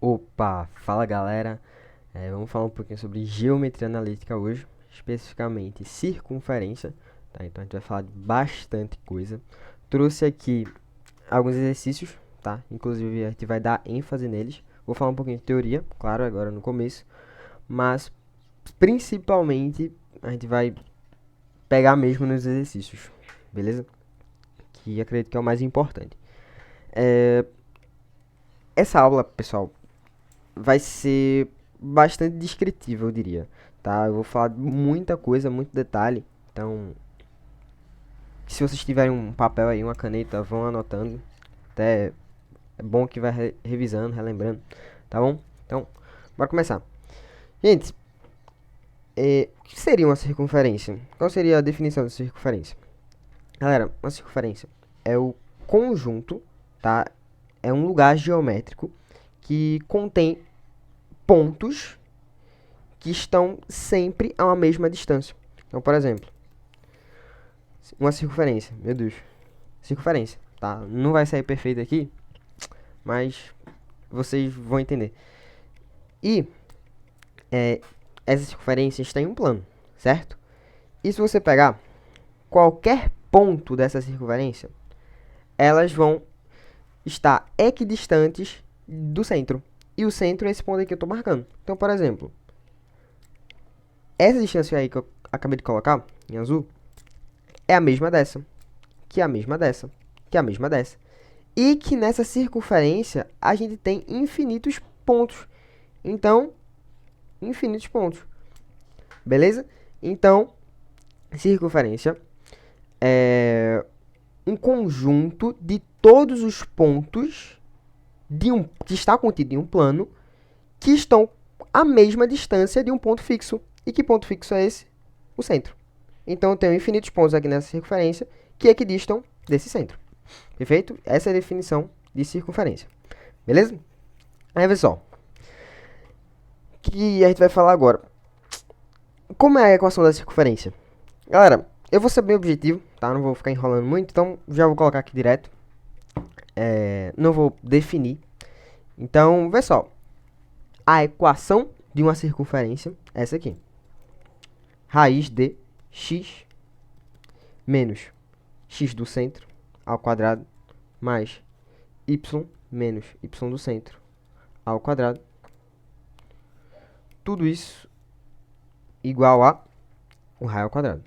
Opa, fala galera, vamos falar um pouquinho sobre geometria analítica hoje, especificamente circunferência, tá? Então a gente vai falar de bastante coisa. Trouxe aqui alguns exercícios, tá? Inclusive a gente vai dar ênfase neles. Vou falar um pouquinho de teoria, claro, agora no começo, mas principalmente a gente vai pegar mesmo nos exercícios, beleza? Que acredito que é o mais importante. Essa aula, pessoal, vai ser bastante descritiva, eu diria, tá? Eu vou falar de muita coisa, muito detalhe. Então, se vocês tiverem um papel aí, uma caneta, vão anotando. Até é bom que vai revisando, relembrando, tá bom? Então, bora começar. Gente, o que seria uma circunferência? Qual seria a definição de circunferência? Galera, uma circunferência é o conjunto, tá? É um lugar geométrico que contém pontos que estão sempre a uma mesma distância. Então, por exemplo, uma circunferência, meu Deus, circunferência, tá? Não vai sair perfeito aqui, mas vocês vão entender. E essa circunferência está em um plano, certo? E se você pegar qualquer ponto dessa circunferência, elas vão estar equidistantes do centro. E o centro é esse ponto aqui que eu estou marcando. Então, por exemplo, essa distância aí que eu acabei de colocar, em azul, é a mesma dessa, que é a mesma dessa, que é a mesma dessa. E que nessa circunferência a gente tem infinitos pontos. Então, infinitos pontos. Beleza? Então, circunferência é um conjunto de todos os pontos que está contido em um plano que estão à mesma distância de um ponto fixo. E que ponto fixo é esse? O centro. Então, eu tenho infinitos pontos aqui nessa circunferência que equidistam desse centro. Perfeito? Essa é a definição de circunferência. Beleza? Aí, pessoal, o que a gente vai falar agora? Como é a equação da circunferência? Galera, eu vou ser bem objetivo, tá? Não vou ficar enrolando muito, então já vou colocar aqui direto. Não vou definir. Então, vê só. A equação de uma circunferência é essa aqui. Raiz de x menos x do centro ao quadrado mais y menos y do centro ao quadrado. Tudo isso igual a o raio ao quadrado.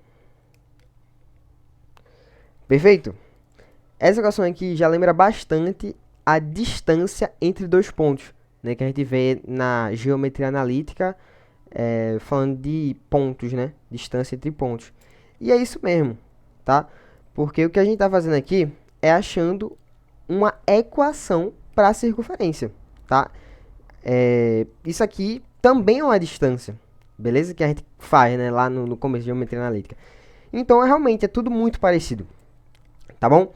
Perfeito? Essa equação aqui já lembra bastante a distância entre dois pontos, né, que a gente vê na geometria analítica, falando de pontos, né? Distância entre pontos. E é isso mesmo, tá? Porque o que a gente está fazendo aqui é achando uma equação para a circunferência, tá? Isso aqui também é uma distância, beleza? Que a gente faz, né, lá no começo de geometria analítica. Então, realmente, é tudo muito parecido, tá bom?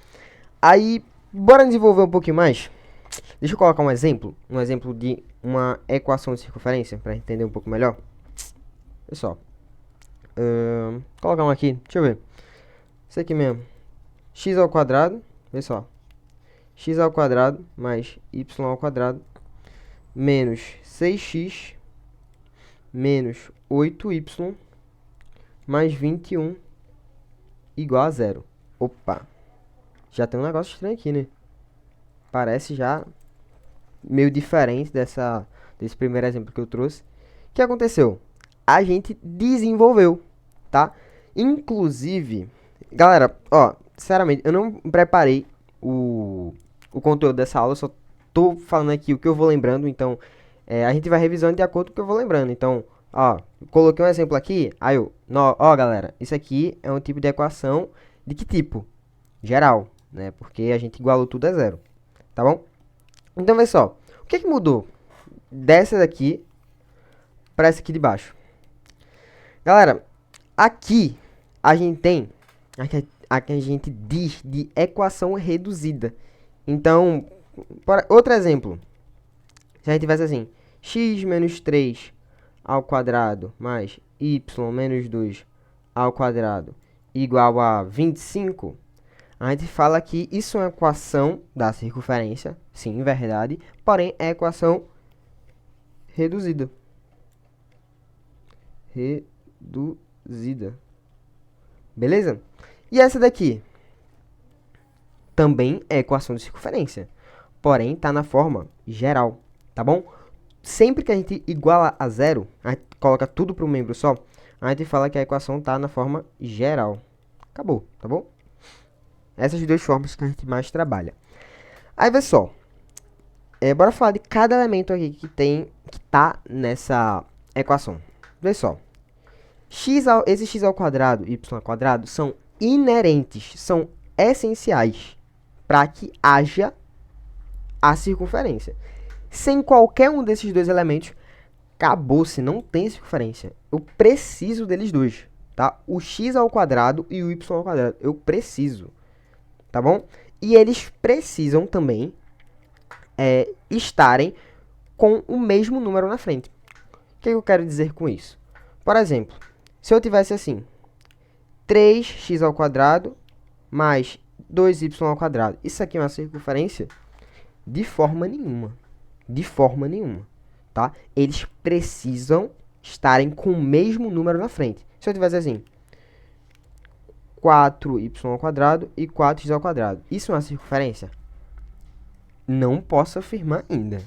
Aí, bora desenvolver um pouquinho mais? Deixa eu colocar um exemplo de uma equação de circunferência, para entender um pouco melhor. Pessoal, colocar um aqui, deixa eu ver. Isso aqui mesmo, x ao quadrado, vê só. X ao quadrado mais y ao quadrado menos 6x menos 8y mais 21 igual a zero. Opa, já tem um negócio estranho aqui, né? Parece já meio diferente desse primeiro exemplo que eu trouxe. O que aconteceu? A gente desenvolveu, tá? Inclusive, galera, ó, sinceramente, eu não preparei o conteúdo dessa aula, só tô falando aqui o que eu vou lembrando, então a gente vai revisando de acordo com o que eu vou lembrando. Então, ó, coloquei um exemplo aqui, aí eu, ó, galera, isso aqui é um tipo de equação de que tipo? Geral, né? Porque a gente igualou tudo a zero, tá bom? Então, vê só, o que mudou dessa daqui para essa aqui de baixo? Galera, aqui a gente tem, aqui a gente diz de equação reduzida. Então, outro exemplo, se a gente tivesse assim, x menos 3 ao quadrado mais y menos 2 ao quadrado igual a 25, a gente fala que isso é uma equação da circunferência, sim, verdade, porém é equação reduzida. Reduzida. Beleza? E essa daqui também é equação de circunferência, porém está na forma geral, tá bom? Sempre que a gente iguala a zero, a gente coloca tudo para um membro só, a gente fala que a equação está na forma geral. Acabou, tá bom? Essas duas formas que a gente mais trabalha. Aí, vê só. Bora falar de cada elemento aqui que tá nessa equação. Vê só. Esse x ao quadrado e y ao quadrado são inerentes, são essenciais para que haja a circunferência. Sem qualquer um desses dois elementos, acabou-se, não tem circunferência. Eu preciso deles dois, tá? O x ao quadrado e o y ao quadrado. Eu preciso, tá bom? E eles precisam também estarem com o mesmo número na frente. O que eu quero dizer com isso? Por exemplo, se eu tivesse assim, 3x ao quadrado mais 2y ao quadrado. Isso aqui é uma circunferência? De forma nenhuma. De forma nenhuma, tá? Eles precisam estarem com o mesmo número na frente. Se eu tivesse assim, 4y ao quadrado e 4x ao quadrado. Isso é uma circunferência? Não posso afirmar ainda,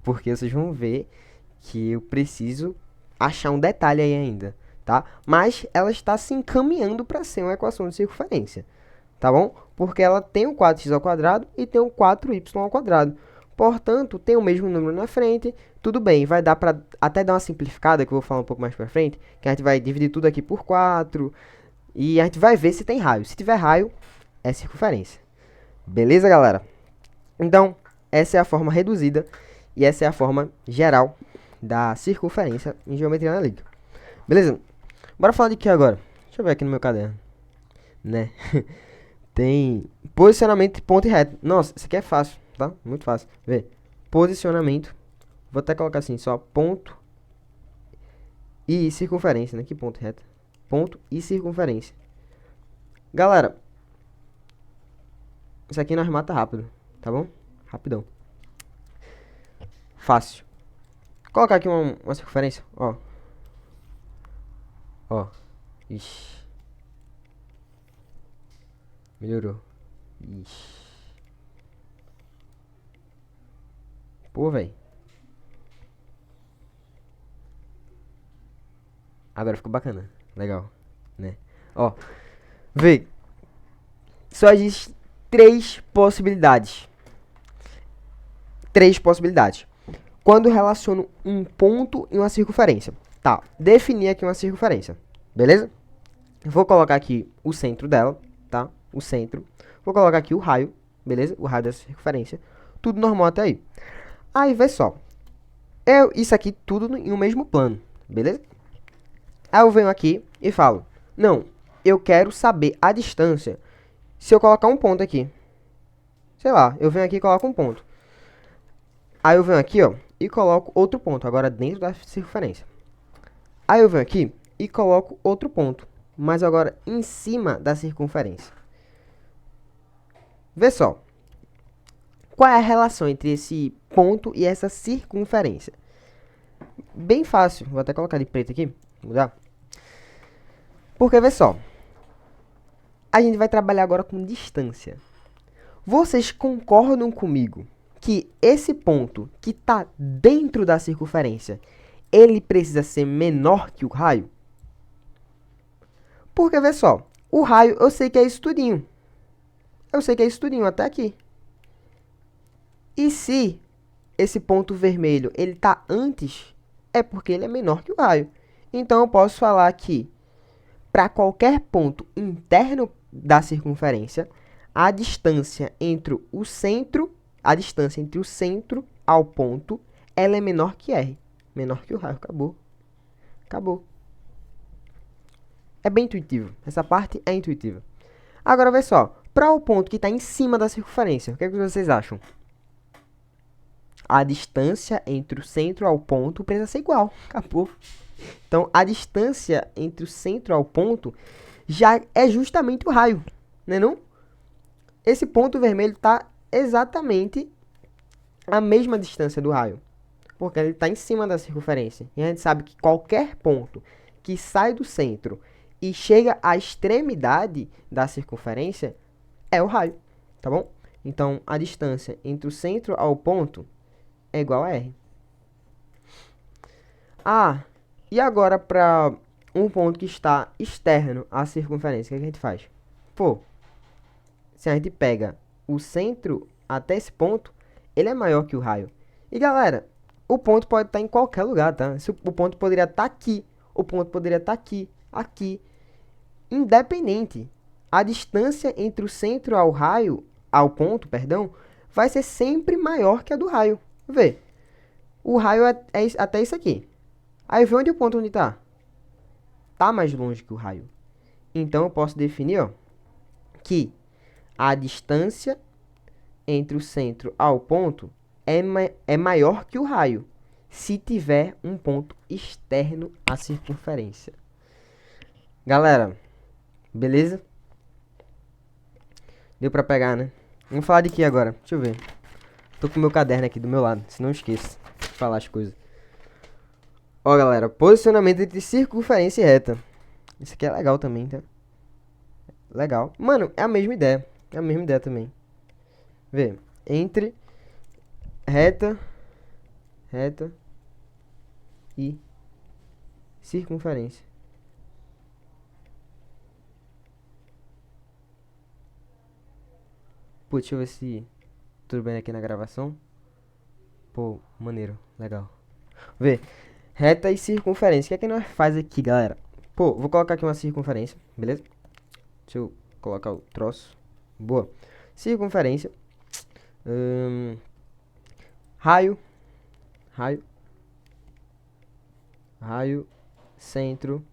porque vocês vão ver que eu preciso achar um detalhe aí ainda, tá? Mas ela está se encaminhando para ser uma equação de circunferência, tá bom? Porque ela tem o 4x ao quadrado e tem o 4y ao quadrado. Portanto, tem o mesmo número na frente, tudo bem. Vai dar para até dar uma simplificada, que eu vou falar um pouco mais para frente, que a gente vai dividir tudo aqui por 4 e a gente vai ver se tem raio. Se tiver raio, é circunferência. Beleza, galera? Então, essa é a forma reduzida e essa é a forma geral da circunferência em geometria analítica. Beleza? Bora falar de que agora? Deixa eu ver aqui no meu caderno. Né? Tem posicionamento de ponto e reto. Nossa, isso aqui é fácil, tá? Muito fácil. Vê. Posicionamento. Vou até colocar assim, só ponto e circunferência, né? Que ponto e reto? Ponto e circunferência. Galera, isso aqui nós mata rápido, tá bom? Rapidão. Fácil. Vou colocar aqui uma circunferência, ó. Ó. Ixi. Melhorou. Ixi. Pô, velho. Agora ficou bacana. Legal, né? Ó. Vê. Só existe 3 possibilidades. 3 possibilidades. Quando relaciono um ponto e uma circunferência. Tá, definir aqui uma circunferência. Beleza? Vou colocar aqui o centro dela, tá? O centro. Vou colocar aqui o raio, beleza? O raio dessa circunferência. Tudo normal até aí. Aí, vê só. Isso aqui tudo em um mesmo plano, beleza? Aí eu venho aqui e falo, não, eu quero saber a distância se eu colocar um ponto aqui. Sei lá, eu venho aqui e coloco um ponto. Aí eu venho aqui, ó, e coloco outro ponto, agora dentro da circunferência. Aí eu venho aqui e coloco outro ponto, mas agora em cima da circunferência. Vê só. Qual é a relação entre esse ponto e essa circunferência? Bem fácil. Vou até colocar de preto aqui. Mudar. Porque, vê só. A gente vai trabalhar agora com distância. Vocês concordam comigo que esse ponto que está dentro da circunferência, ele precisa ser menor que o raio? Porque, vê só. O raio, eu sei que é isso tudinho. Eu sei que é isso tudinho até aqui. E se esse ponto vermelho ele está antes, é porque ele é menor que o raio. Então, eu posso falar que para qualquer ponto interno da circunferência, a distância entre o centro ao ponto, ela é menor que R. Menor que o raio. Acabou. Acabou. É bem intuitivo. Essa parte é intuitiva. Agora, vê só. Para o ponto que está em cima da circunferência, o que vocês acham? A distância entre o centro ao ponto precisa ser igual. Acabou. Então, a distância entre o centro ao ponto já é justamente o raio, né não? Esse ponto vermelho está exatamente a mesma distância do raio. Porque ele está em cima da circunferência. E a gente sabe que qualquer ponto que sai do centro e chega à extremidade da circunferência é o raio, tá bom? Então, a distância entre o centro ao ponto é igual a R. Ah, e agora para um ponto que está externo à circunferência, o que a gente faz? Pô, se a gente pega o centro até esse ponto, ele é maior que o raio. E galera, o ponto pode estar em qualquer lugar, tá? O ponto poderia estar aqui, o ponto poderia estar aqui, aqui. Independente, a distância entre o centro ao ponto, perdão, vai ser sempre maior que a do raio. Vê, o raio é até isso aqui. Aí vê onde o ponto está. Tá mais longe que o raio. Então eu posso definir, ó, que a distância entre o centro ao ponto é maior que o raio, se tiver um ponto externo à circunferência. Galera, beleza? Deu pra pegar, né? Vamos falar de que agora? Deixa eu ver. Tô com o meu caderno aqui do meu lado, se não esqueça de falar as coisas. Ó, galera, posicionamento entre circunferência e reta. Isso aqui é legal também, tá? Legal. Mano, é a mesma ideia. É a mesma ideia também. Vê, entre reta e circunferência. Putz, deixa eu ver se tudo bem aqui na gravação. Pô, maneiro, legal. Vê, reta e circunferência. O que é que nós faz aqui, galera? Pô, vou colocar aqui uma circunferência, beleza? Deixa eu colocar o troço. Boa. Circunferência. Raio. Centro.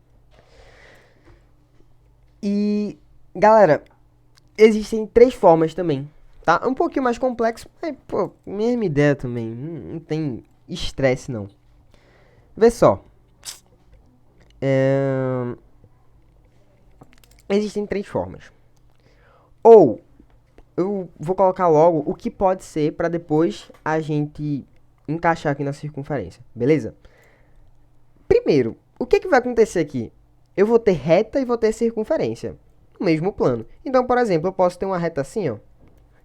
E, galera, existem 3 formas também, tá? Um pouquinho mais complexo, mas, pô, mesma ideia também. Não tem estresse, não. Vê só. Existem 3 formas. Ou, eu vou colocar logo o que pode ser para depois a gente encaixar aqui na circunferência, beleza? Primeiro, o que vai acontecer aqui? Eu vou ter reta e vou ter circunferência no mesmo plano. Então, por exemplo, eu posso ter uma reta assim, ó.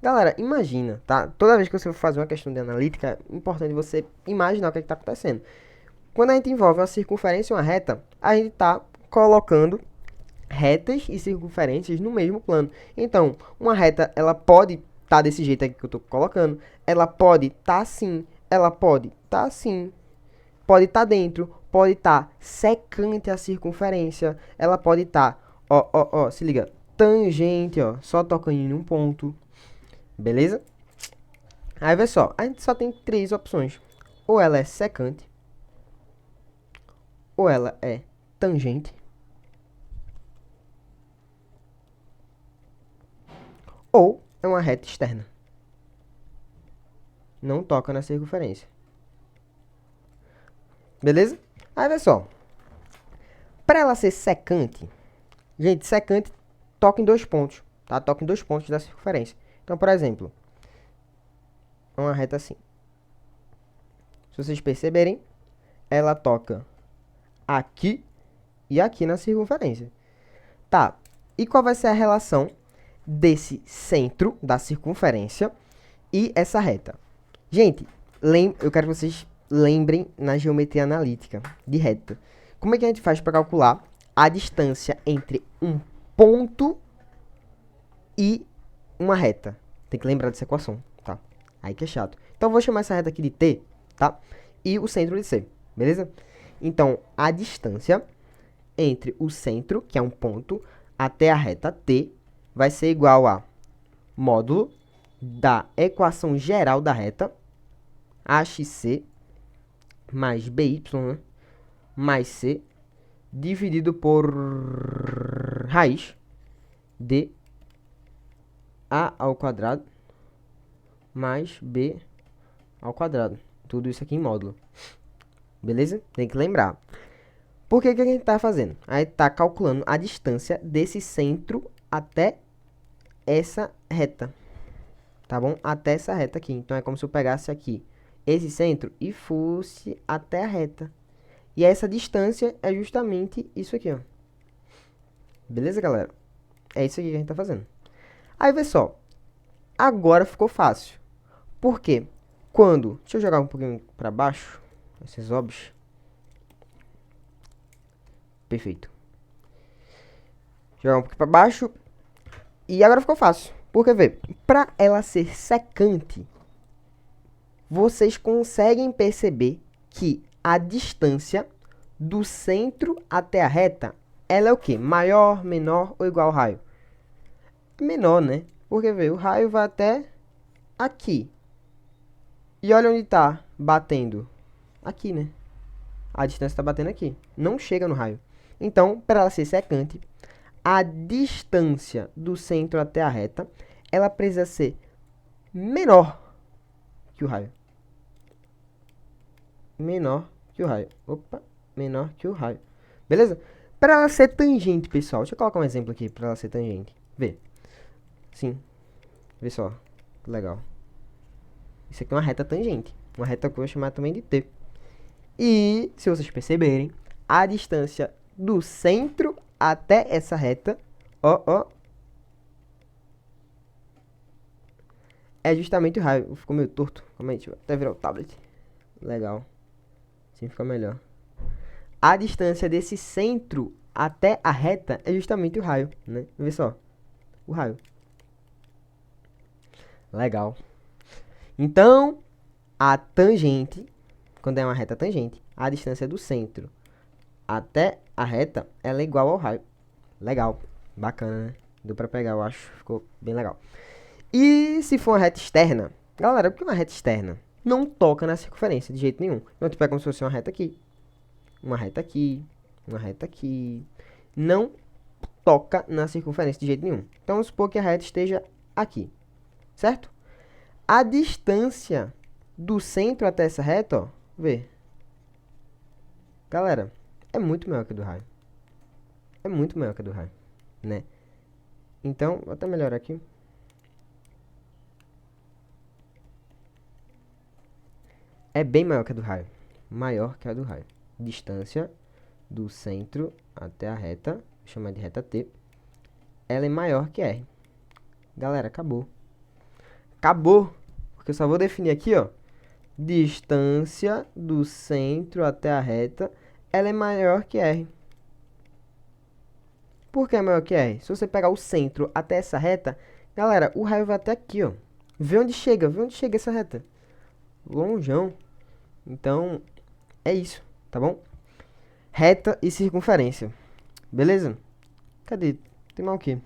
Galera, imagina, tá? Toda vez que você for fazer uma questão de analítica, é importante você imaginar o que está acontecendo. Quando a gente envolve uma circunferência e uma reta, a gente está colocando retas e circunferências no mesmo plano. Então, uma reta, ela pode estar desse jeito aqui que eu estou colocando, ela pode estar assim, ela pode estar assim, pode estar dentro, pode estar secante a circunferência, ela pode estar, ó, se liga, tangente, ó, só tocando em um ponto, beleza? Aí, vê só, a gente só tem 3 opções, ou ela é secante, ou ela é tangente, ou é uma reta externa. Não toca na circunferência. Beleza? Aí, vê só. Para ela ser secante, gente, secante toca em 2 pontos, tá? Toca em 2 pontos da circunferência. Então, por exemplo, uma reta assim. Se vocês perceberem, ela toca aqui e aqui na circunferência. Tá, e qual vai ser a relação desse centro da circunferência e essa reta? Gente, eu quero que vocês lembrem na geometria analítica de reta. Como é que a gente faz para calcular a distância entre um ponto e uma reta? Tem que lembrar dessa equação, tá? Aí que é chato. Então, eu vou chamar essa reta aqui de T, tá? E o centro de C, beleza? Então, a distância entre o centro, que é um ponto, até a reta T, vai ser igual a módulo da equação geral da reta, AXC, mais BY, né? Mais C, dividido por raiz de A ao quadrado, mais B ao quadrado. Tudo isso aqui em módulo. Beleza? Tem que lembrar. Por que a gente está fazendo? A gente está calculando a distância desse centro até essa reta. Tá bom? Até essa reta aqui. Então, é como se eu pegasse aqui esse centro e fosse até a reta. E essa distância é justamente isso aqui, ó. Beleza, galera? É isso aqui que a gente tá fazendo. Aí, vê só. Agora ficou fácil. Por quê? Quando... Deixa eu jogar um pouquinho pra baixo. Esses obs. Perfeito. Jogar um pouquinho pra baixo. E agora ficou fácil. Porque, vê, pra ela ser secante, vocês conseguem perceber que a distância do centro até a reta, ela é o quê? Maior, menor ou igual ao raio? Menor, né? Porque, vê, o raio vai até aqui. E olha onde tá batendo. Aqui, né? A distância tá batendo aqui. Não chega no raio. Então, para ela ser secante, a distância do centro até a reta, ela precisa ser menor que o raio. Menor que o raio. Opa, menor que o raio. Beleza? Para ela ser tangente, pessoal. Deixa eu colocar um exemplo aqui para ela ser tangente. Vê. Sim. Vê só. Legal. Isso aqui é uma reta tangente. Uma reta que eu vou chamar também de T. E, se vocês perceberem, a distância do centro até essa reta, ó, é justamente o raio. Ficou meio torto. Calma aí, deixa eu até virar o tablet. Legal. Assim fica melhor. A distância desse centro até a reta é justamente o raio, né? Vê só. O raio. Legal. Então, a tangente, quando é uma reta tangente, a distância do centro até a reta, ela é igual ao raio. Legal. Bacana, né? Deu pra pegar, eu acho. Ficou bem legal. E se for uma reta externa? Galera, o que é uma reta externa? Não toca na circunferência de jeito nenhum. Então, tu pega como se fosse uma reta aqui. Uma reta aqui. Uma reta aqui. Não toca na circunferência de jeito nenhum. Então, vamos supor que a reta esteja aqui. Certo? A distância do centro até essa reta, ó. Vê. Galera, é muito maior que a do raio. É muito maior que a do raio, né? Então, vou até melhorar aqui. É bem maior que a do raio. Maior que a do raio. Distância do centro até a reta, vou chamar de reta T, ela é maior que R. Galera, acabou. Acabou. Porque eu só vou definir aqui, ó. Distância do centro até a reta, ela é maior que R. Por que é maior que R? Se você pegar o centro até essa reta, galera, o raio vai até aqui, ó. Vê onde chega essa reta. Lonjão. Então, é isso, tá bom? Reta e circunferência. Beleza? Cadê? Tem mais o quê?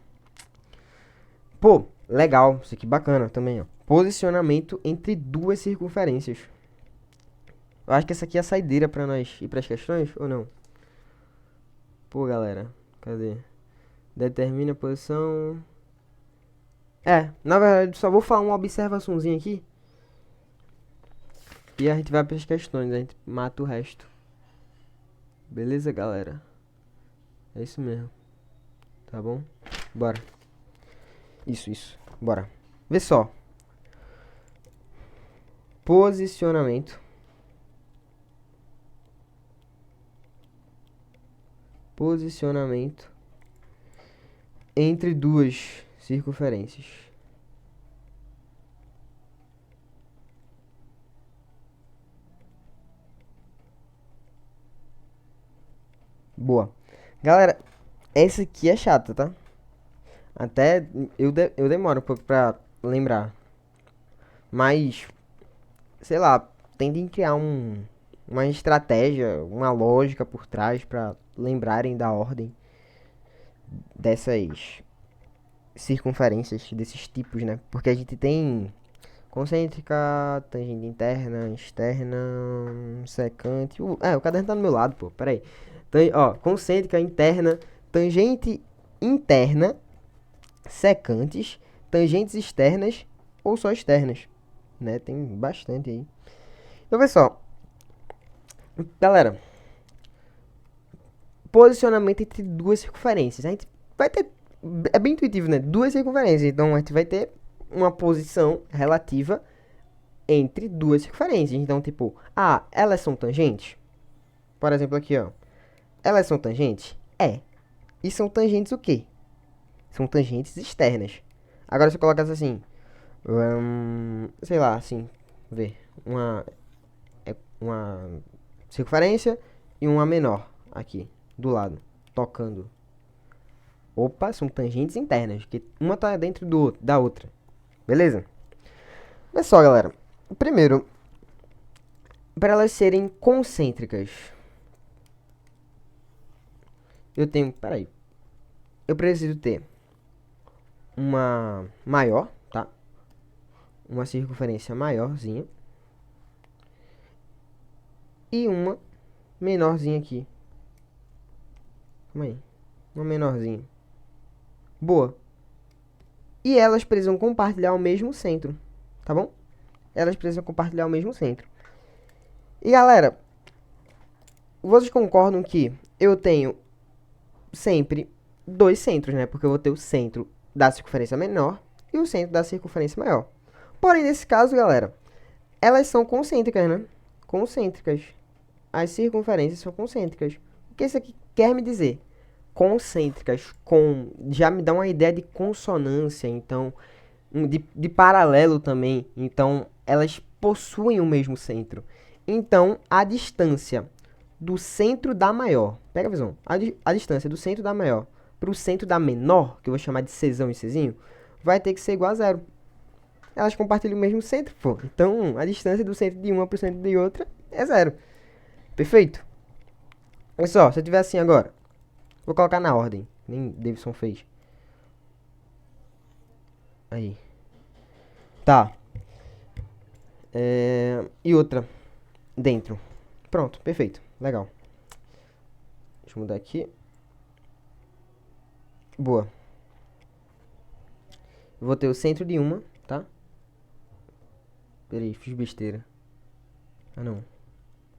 Pô, legal. Isso aqui bacana também, ó. Posicionamento entre duas circunferências. Eu acho que essa aqui é a saideira pra nós ir pras questões, ou não? Pô, galera. Cadê? Determine a posição... na verdade, só vou falar uma observaçãozinha aqui. E a gente vai pras questões, a gente mata o resto. Beleza, galera? É isso mesmo. Tá bom? Bora. Isso. Bora. Vê só. Posicionamento. Posicionamento entre duas circunferências. Boa. Galera, essa aqui é chata, tá? Até eu demoro um pouco pra lembrar. Mas, sei lá, tentem criar uma estratégia, uma lógica por trás pra lembrarem da ordem dessas circunferências, desses tipos, né? Porque a gente tem concêntrica, tangente interna, externa, secante. O caderno tá do meu lado, pô. Pera aí. Ó, concêntrica, interna, tangente interna, secantes, tangentes externas ou só externas, né? Tem bastante aí. Então, vê só. Galera, posicionamento entre duas circunferências. A gente vai ter... É bem intuitivo, né? Duas circunferências. Então, a gente vai ter uma posição relativa entre duas circunferências. Então, tipo, elas são tangentes? Por exemplo, aqui, ó. Elas são tangentes? É. E são tangentes o quê? São tangentes externas. Agora, se eu colocasse assim, sei lá, assim, ver, uma circunferência e uma menor aqui, do lado, tocando. Opa, são tangentes internas, que uma tá dentro da outra. Beleza? Mas só, galera. Primeiro, para elas serem concêntricas, eu tenho, peraí, eu preciso ter uma maior, tá? Uma circunferência maiorzinha e uma menorzinha aqui. Calma aí. Uma menorzinha. Boa. E elas precisam compartilhar o mesmo centro, tá bom? Elas precisam compartilhar o mesmo centro. E galera, vocês concordam que eu tenho sempre dois centros, né? Porque eu vou ter o centro da circunferência menor e o centro da circunferência maior. Porém, nesse caso, galera, elas são concêntricas, né? Concêntricas. As circunferências são concêntricas. O que isso aqui quer me dizer? Concêntricas, já me dá uma ideia de consonância, então, de paralelo também. Então, elas possuem o mesmo centro. Então, a distância do centro da maior, pega a visão, a distância do centro da maior para o centro da menor, que eu vou chamar de Czão e Czinho, vai ter que ser igual a zero. Elas compartilham o mesmo centro, pô. Então, a distância do centro de uma para o centro de outra é zero. Perfeito? Olha só, se eu tiver assim agora, vou colocar na ordem, nem Davidson fez. Aí. Tá. E outra, dentro. Pronto, perfeito. Legal. Deixa eu mudar aqui. Boa. Vou ter o centro de uma, tá? Peraí, fiz besteira. Ah, não.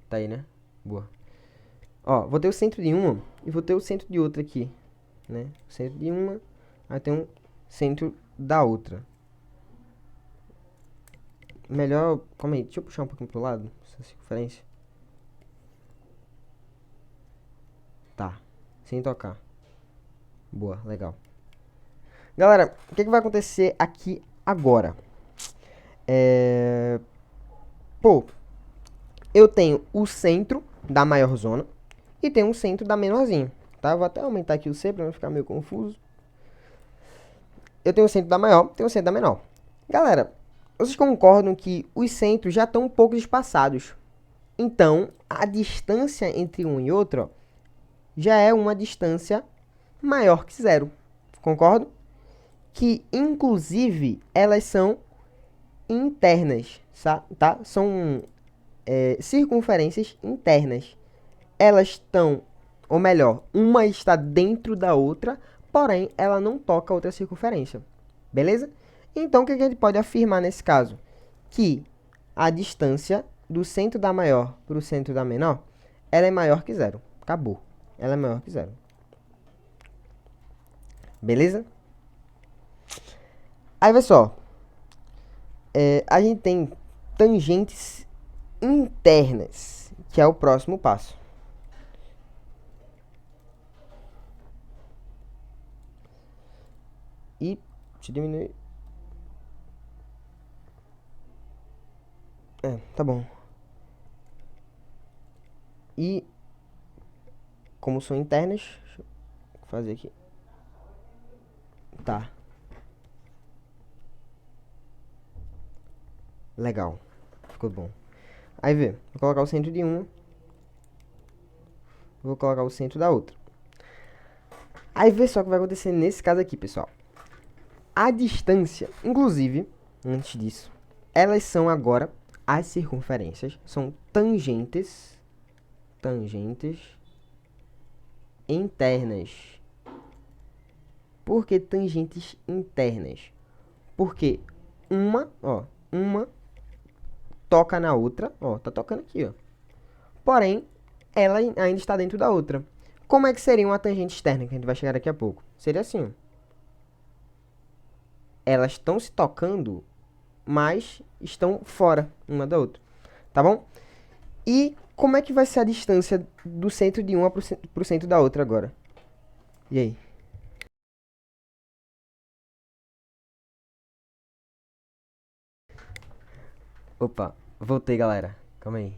Tá aí, né? Boa. Ó, vou ter o centro de uma e vou ter o centro de outra aqui, né? O centro de uma, aí tem um centro da outra. Melhor, calma aí, deixa eu puxar um pouquinho pro lado, essa circunferência. Tá, sem tocar. Boa, legal. Galera, o que vai acontecer aqui agora? Pô, eu tenho o centro da maior zona e tenho o centro da menorzinha, tá? Eu vou até aumentar aqui o C pra não ficar meio confuso. Eu tenho o centro da maior, tenho o centro da menor. Galera, vocês concordam que os centros já estão um pouco espaçados? Então, a distância entre um e outro, ó, já é uma distância maior que zero. Concordo? Que, inclusive, elas são internas, tá? São circunferências internas. Elas estão, ou melhor, uma está dentro da outra, porém, ela não toca a outra circunferência. Beleza? Então, o que a gente pode afirmar nesse caso? Que a distância do centro da maior para o centro da menor, ela é maior que zero. Acabou. Ela é maior que zero. Beleza? Aí, vê só. A gente tem tangentes internas, que é o próximo passo. E, deixa eu diminuir. Tá bom. E, como são internas, deixa eu fazer aqui. Tá. Legal. Ficou bom. Aí vê, vou colocar o centro de uma. Vou colocar o centro da outra. Aí vê só o que vai acontecer nesse caso aqui, pessoal. A distância, inclusive, antes disso, elas são agora as circunferências. São tangentes internas. Por que tangentes internas? Porque uma toca na outra, ó, tá tocando aqui, ó. Porém, ela ainda está dentro da outra. Como é que seria uma tangente externa, que a gente vai chegar daqui a pouco? Seria assim, ó. Elas estão se tocando, mas estão fora uma da outra, tá bom? E como é que vai ser a distância do centro de uma pro centro da outra agora? E aí? Opa, voltei, galera. Calma aí.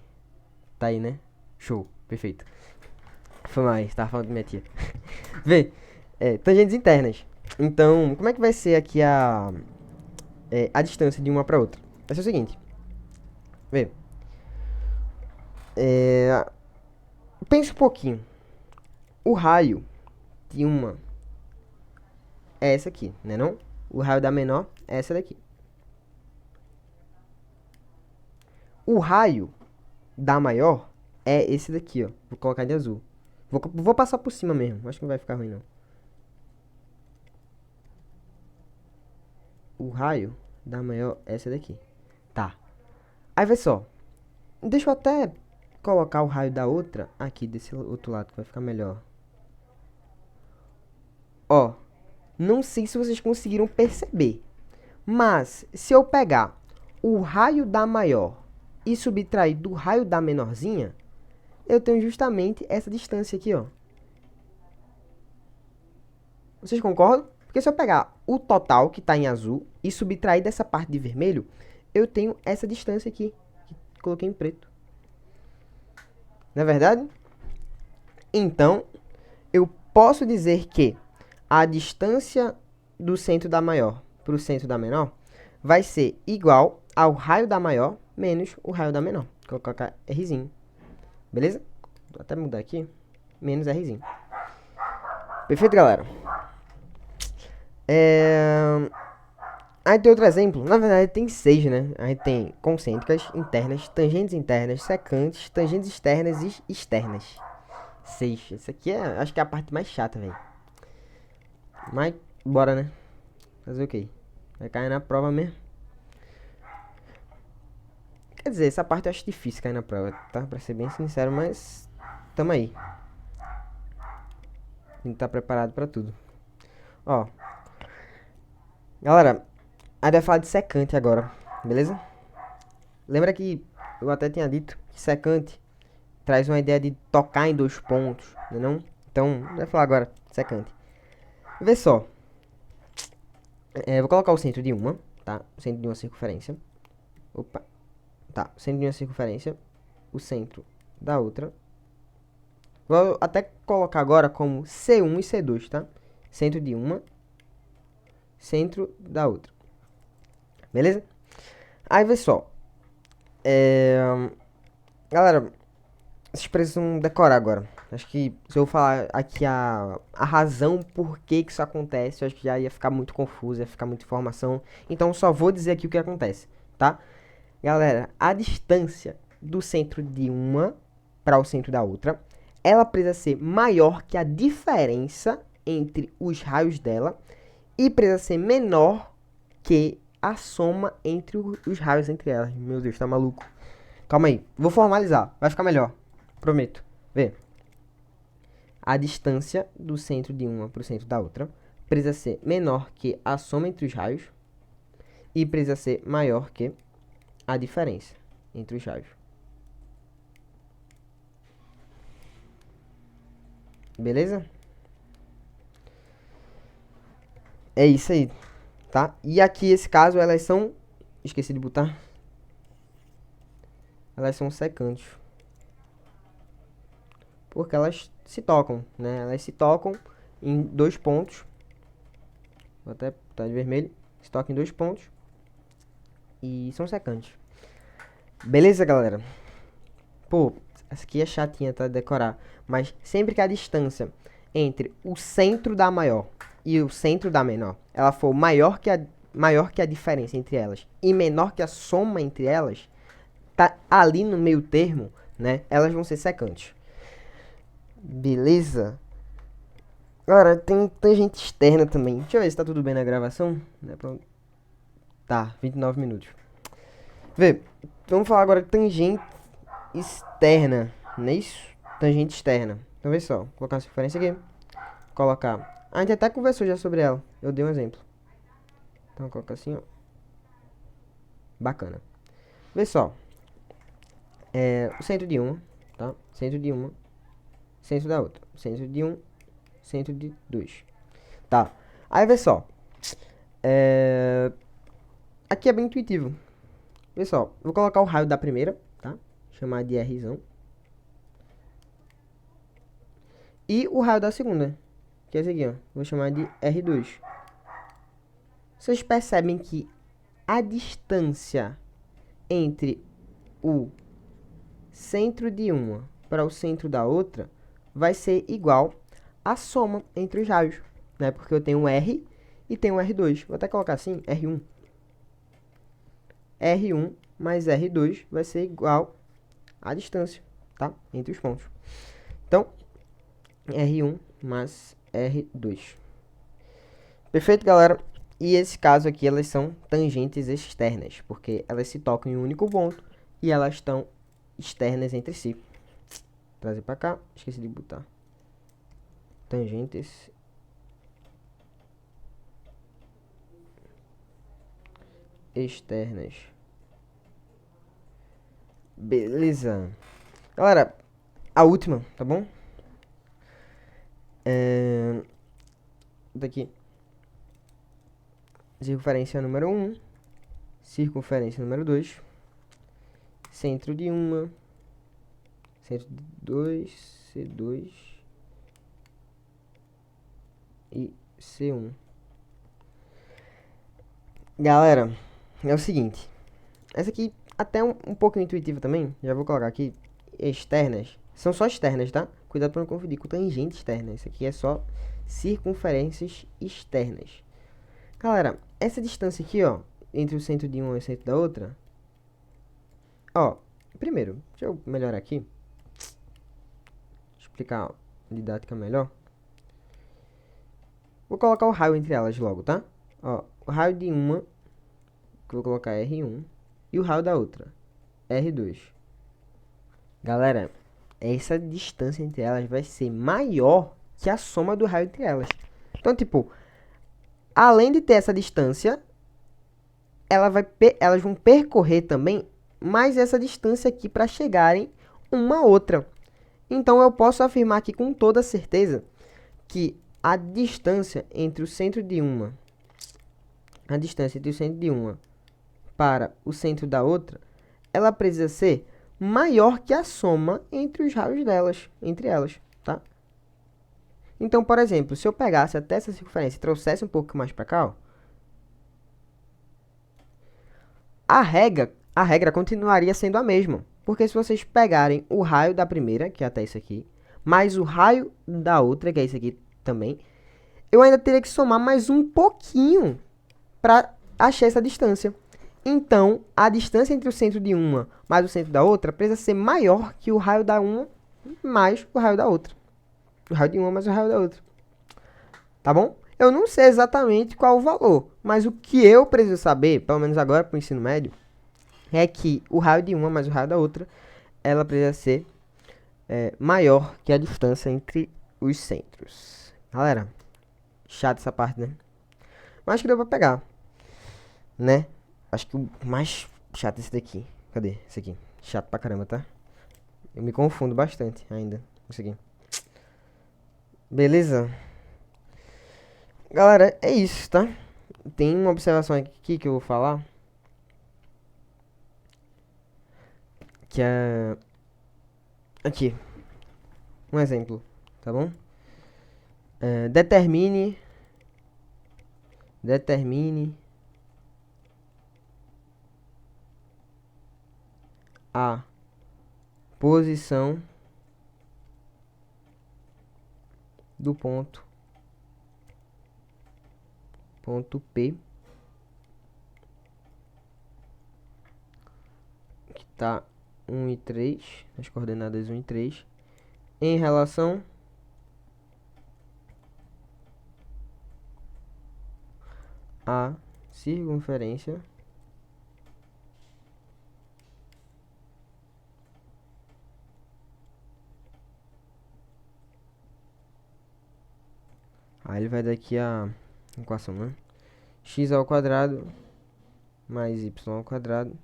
Tá aí, né? Show, perfeito. Foi mais, tava falando com minha tia. Vê, tangentes internas. Então, como é que vai ser aqui a distância de uma pra outra? Vai ser o seguinte. Vê, pense um pouquinho. O raio de uma é essa aqui, né não? O raio da menor é essa daqui. O raio da maior é esse daqui, ó. Vou colocar de azul. Vou passar por cima mesmo. Acho que não vai ficar ruim, não. O raio da maior é essa daqui. Tá. Aí, vê só. Deixa eu até colocar o raio da outra aqui desse outro lado, que vai ficar melhor. Ó. Não sei se vocês conseguiram perceber. Mas, se eu pegar o raio da maior e subtrair do raio da menorzinha, eu tenho justamente essa distância aqui, ó. Vocês concordam? Porque se eu pegar o total, que está em azul, e subtrair dessa parte de vermelho, eu tenho essa distância aqui, que coloquei em preto. Não é verdade? Então, eu posso dizer que a distância do centro da maior para o centro da menor vai ser igual ao raio da maior menos o raio da menor. Vou colocar Rzinho. Beleza? Vou até mudar aqui. Menos Rzinho. Perfeito, galera? Aí tem outro exemplo. Na verdade, tem 6, né? A gente tem concêntricas, internas, secantes, tangentes externas e externas. 6. Esse aqui acho que é a parte mais chata, velho. Mas, bora, né? Fazer o quê? Vai cair na prova mesmo. Quer dizer, essa parte eu acho difícil cair na prova, tá? Pra ser bem sincero, mas tamo aí. Tem que estar preparado pra tudo. Ó. Galera, a gente vai falar de secante agora, beleza? Lembra que eu até tinha dito que secante traz uma ideia de tocar em 2 pontos, não? Então, vai falar agora, secante. Vê só. Vou colocar o centro de uma, tá? O centro de uma circunferência. Opa. Tá, o centro de uma circunferência. O centro da outra. Vou até colocar agora como C1 e C2, tá? Centro de uma. Centro da outra. Beleza? Aí, vê só. Galera, vocês precisam decorar agora. Acho que se eu falar aqui a razão por que isso acontece, eu acho que já ia ficar muito confuso, ia ficar muita informação. Então, só vou dizer aqui o que acontece, tá? Galera, a distância do centro de uma para o centro da outra, ela precisa ser maior que a diferença entre os raios dela e precisa ser menor que a soma entre os raios entre elas. Meu Deus, tá maluco? Calma aí, vou formalizar, vai ficar melhor, prometo. Vê, a distância do centro de uma para o centro da outra precisa ser menor que a soma entre os raios e precisa ser maior que a diferença entre os raios. Beleza? É isso aí, tá? E aqui, esse caso, elas são... Esqueci de botar. Elas são secantes. Porque elas se tocam, né? Elas se tocam em 2 pontos. Vou até botar de vermelho. Se tocam em 2 pontos. E são secantes. Beleza, galera? Pô, essa aqui é chatinha, tá? Decorar. Mas sempre que a distância entre o centro da maior e o centro da menor, ela for maior que a diferença entre elas e menor que a soma entre elas, tá ali no meio termo, né? Elas vão ser secantes. Beleza? Agora, tem tangente externa também. Deixa eu ver se tá tudo bem na gravação. Tá, 29 minutos. Vê, vamos falar agora de tangente externa, não é isso? Tangente externa. Então, vê só. Vou colocar essa referência aqui. Colocar. A gente até conversou já sobre ela. Eu dei um exemplo. Então, vou colocar assim, ó. Bacana. Vê só. O centro de uma, tá? Centro de uma, centro da outra. Centro de um, centro de dois. Tá. Aí vê só. Aqui é bem intuitivo. Vê só. Vou colocar o raio da primeira, tá? Chamar de Rzão. E o raio da segunda, que é esse aqui, ó. Vou chamar de R2. Vocês percebem que a distância entre o centro de uma para o centro da outra vai ser igual à soma entre os raios, né? Porque eu tenho um R e tenho um R2. Vou até colocar assim, R1. R1 mais R2 vai ser igual à distância, tá? Entre os pontos. Então, R1 mais R2. Perfeito, galera? E esse caso aqui, elas são tangentes externas, porque elas se tocam em um único ponto e elas estão externas entre si. Vou trazer para cá, esqueci de botar. Tangentes externas. Beleza. Galera, a última, tá bom? Daqui. Circunferência número 1. Circunferência número 2. Centro de uma. Centro de 2. C2. E C1. Galera, é o seguinte. Essa aqui até um pouco intuitiva também. Já vou colocar aqui. Externas. São só externas, tá? Cuidado para não confundir com tangente externa. Isso aqui é só circunferências externas. Galera, essa distância aqui, ó, entre o centro de uma e o centro da outra, ó, primeiro, deixa eu melhorar aqui, explicar a didática melhor. Vou colocar o raio entre elas logo, tá? Ó, o raio de uma, que eu vou colocar R1, e o raio da outra, R2. Galera, essa distância entre elas vai ser maior que a soma do raio entre elas. Então, tipo, além de ter essa distância, elas vão percorrer também mais essa distância aqui para chegarem uma outra. Então, eu posso afirmar aqui com toda certeza que a distância entre o centro de uma, para o centro da outra, ela precisa ser maior que a soma entre os raios delas, entre elas, tá? Então, por exemplo, se eu pegasse até essa circunferência e trouxesse um pouco mais para cá, ó, a regra continuaria sendo a mesma. Porque se vocês pegarem o raio da primeira, que é até isso aqui, mais o raio da outra, que é isso aqui também, eu ainda teria que somar mais um pouquinho para achar essa distância. Então, a distância entre o centro de uma mais o centro da outra precisa ser maior que o raio da uma mais o raio da outra. O raio de uma mais o raio da outra. Tá bom? Eu não sei exatamente qual o valor, mas o que eu preciso saber, pelo menos agora para o ensino médio, é que o raio de uma mais o raio da outra, ela precisa ser maior que a distância entre os centros. Galera, chato essa parte, né? Mas acho que deu pra pegar, né? Acho que o mais chato é esse daqui. Cadê? Esse aqui. Chato pra caramba, tá? Eu me confundo bastante ainda. Isso aqui. Beleza? Galera, é isso, tá? Tem uma observação aqui que eu vou falar. Que é... Aqui. Um exemplo, tá bom? Determine a posição do ponto P, que está 1 e 3, as coordenadas 1 e 3, em relação à circunferência Aí ele vai dar aqui a equação, né? X ao quadrado mais y ao quadrado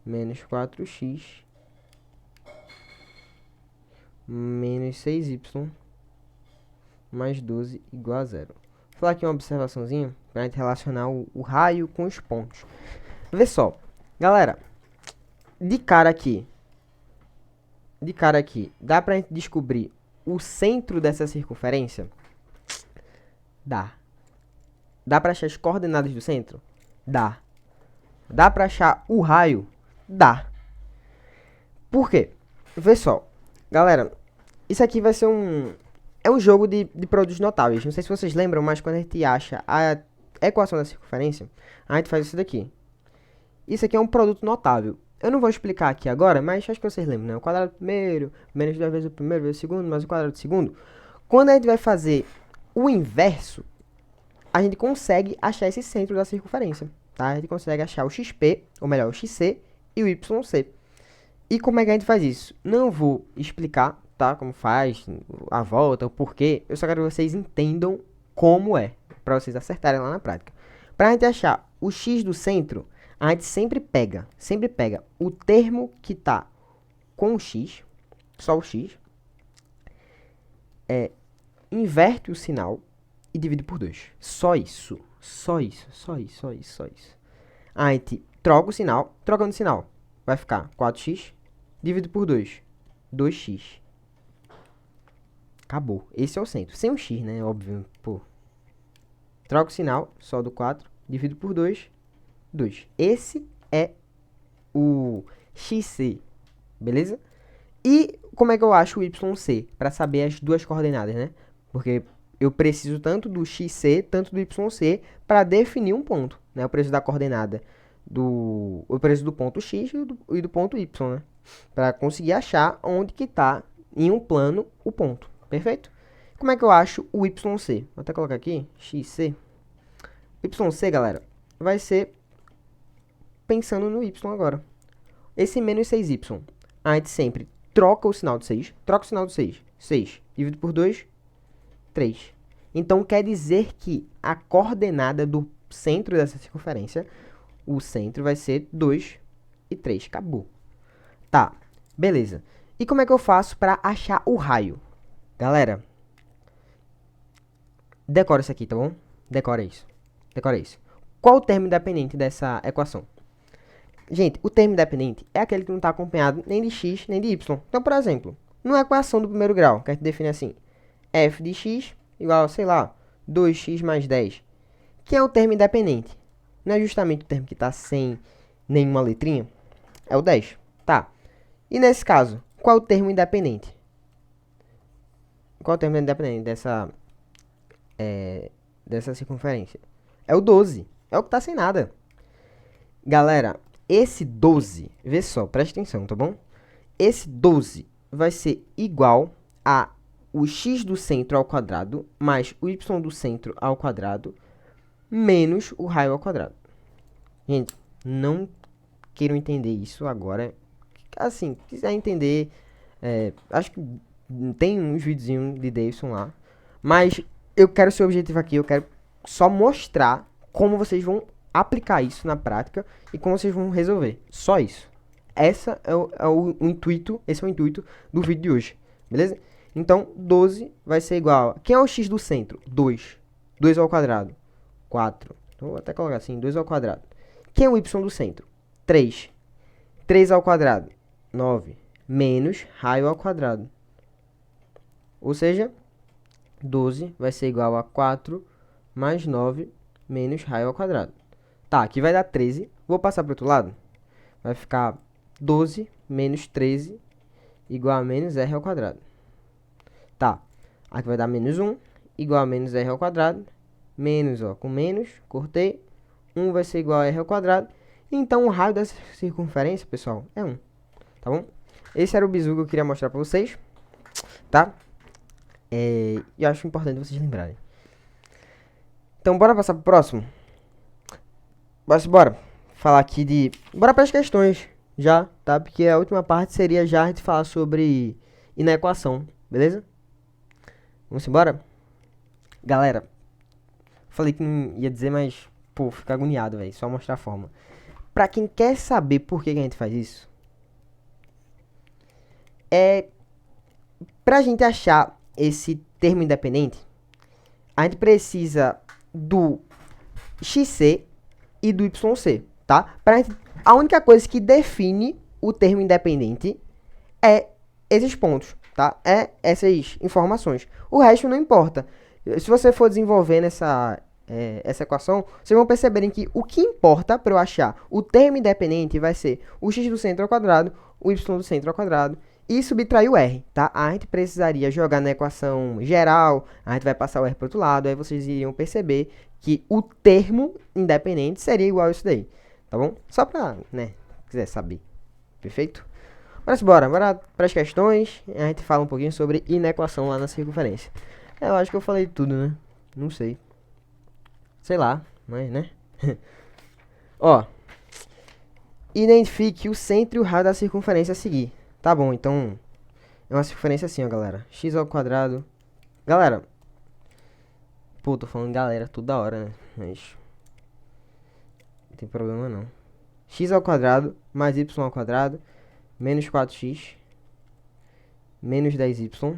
menos 4x menos 6y mais 12 igual a zero. Vou falar aqui uma observaçãozinha para a gente relacionar o raio com os pontos. Vê só, galera, de cara aqui, dá pra gente descobrir o centro dessa circunferência? Dá. Dá pra achar as coordenadas do centro? Dá. Dá pra achar o raio? Dá. Por quê? Vê só, galera, isso aqui vai ser é um jogo de produtos notáveis. Não sei se vocês lembram, mas quando a gente acha a equação da circunferência, a gente faz isso daqui. Isso aqui é um produto notável. Eu não vou explicar aqui agora, mas acho que vocês lembram, né? O quadrado do primeiro, menos 2 vezes o primeiro, vezes o segundo, mais o quadrado do segundo. Quando a gente vai fazer o inverso, a gente consegue achar esse centro da circunferência, tá? A gente consegue achar o XP, ou melhor, o XC e o YC. E como é que a gente faz isso? Não vou explicar, tá? Como faz, a volta, o porquê. Eu só quero que vocês entendam como é, para vocês acertarem lá na prática. Para a gente achar o X do centro, a gente sempre pega o termo que está com o X, só o X, inverte o sinal e divide por 2. Só isso. A gente troca o sinal, trocando o sinal, vai ficar 4x, dividido por 2, 2x. Acabou. Esse é o centro. Sem o x, né? Óbvio. Pô. Troca o sinal, só do 4, dividido por 2, 2. Esse é o XC, beleza? E como é que eu acho o YC? Para saber as duas coordenadas, né? Porque eu preciso tanto do XC, tanto do YC para definir um ponto, né? Eu preciso da coordenada eu preciso do ponto X e do ponto Y, né? Para conseguir achar onde que está em um plano o ponto, perfeito? Como é que eu acho o YC? Vou até colocar aqui, XC. YC, galera, vai ser pensando no Y agora. Esse menos 6y, a gente sempre troca o sinal do 6. Troca o sinal do 6. 6 dividido por 2, 3. Então, quer dizer que a coordenada do centro dessa circunferência, o centro vai ser 2 e 3. Acabou. Tá, beleza. E como é que eu faço para achar o raio? Galera, decora isso aqui, tá bom? Decora isso. Qual o termo independente dessa equação? Gente, o termo independente é aquele que não está acompanhado nem de x, nem de y. Então, por exemplo, numa equação do primeiro grau, que a gente define assim, f de x igual, sei lá, 2x mais 10. Que é o termo independente? Não é justamente o termo que está sem nenhuma letrinha? É o 10. Tá. E nesse caso, qual é o termo independente? Qual é o termo independente dessa circunferência? É o 12. É o que está sem nada. Galera, esse 12, vê só, presta atenção, tá bom? Esse 12 vai ser igual a o x do centro ao quadrado mais o y do centro ao quadrado menos o raio ao quadrado. Gente, não queiram entender isso agora. Assim, quiser entender, acho que tem uns videozinhos de Davidson lá. Mas eu quero ser objetivo aqui, eu quero só mostrar como vocês vão aplicar isso na prática e como vocês vão resolver. Só isso. Esse é o intuito do vídeo de hoje, beleza? Então, 12 vai ser igual a... Quem é o x do centro? 2. 2 ao quadrado. 4. Então, vou até colocar assim, 2 ao quadrado. Quem é o y do centro? 3. 3 ao quadrado. 9. Menos raio ao quadrado. Ou seja, 12 vai ser igual a 4 mais 9 menos raio ao quadrado. Tá, aqui vai dar 13. Vou passar para o outro lado. Vai ficar 12 menos 13 igual a menos r ao quadrado. Tá, aqui vai dar menos 1 igual a menos r ao quadrado. Menos, ó, com menos, cortei. 1 vai ser igual a r ao quadrado. Então, o raio dessa circunferência, pessoal, é 1. Tá bom? Esse era o bizu que eu queria mostrar para vocês. Tá? E eu acho importante vocês lembrarem. Então, bora passar pro próximo? Bora falar aqui de... Bora para as questões já, tá? Porque a última parte seria já a gente falar sobre inequação, beleza? Vamos embora? Galera, falei que não ia dizer, mas, pô, fica agoniado, velho. Só mostrar a forma. para quem quer saber por que a gente faz isso, pra gente achar esse termo independente, a gente precisa do xc e do yc, tá? A única coisa que define o termo independente é esses pontos, tá? É essas informações. O resto não importa. Se você for desenvolvendo essa equação, vocês vão perceberem que o que importa para eu achar o termo independente vai ser o x do centro ao quadrado, o y do centro ao quadrado e subtrair o r, tá? A gente precisaria jogar na equação geral, a gente vai passar o r para o outro lado, aí vocês iriam perceber que o termo independente seria igual a isso daí, tá bom? Só para, né, quiser saber. Perfeito? Mas bora para as questões, a gente fala um pouquinho sobre inequação lá na circunferência. Eu acho que eu falei tudo, né? Não sei. Sei lá, mas, né? Ó, identifique o centro e o raio da circunferência a seguir. Tá bom, então, é uma circunferência assim, ó, galera. X ao quadrado. Galera, pô, tô falando galera toda hora, né? Mas, não tem problema não. X ao quadrado mais y ao quadrado menos 4x menos 10y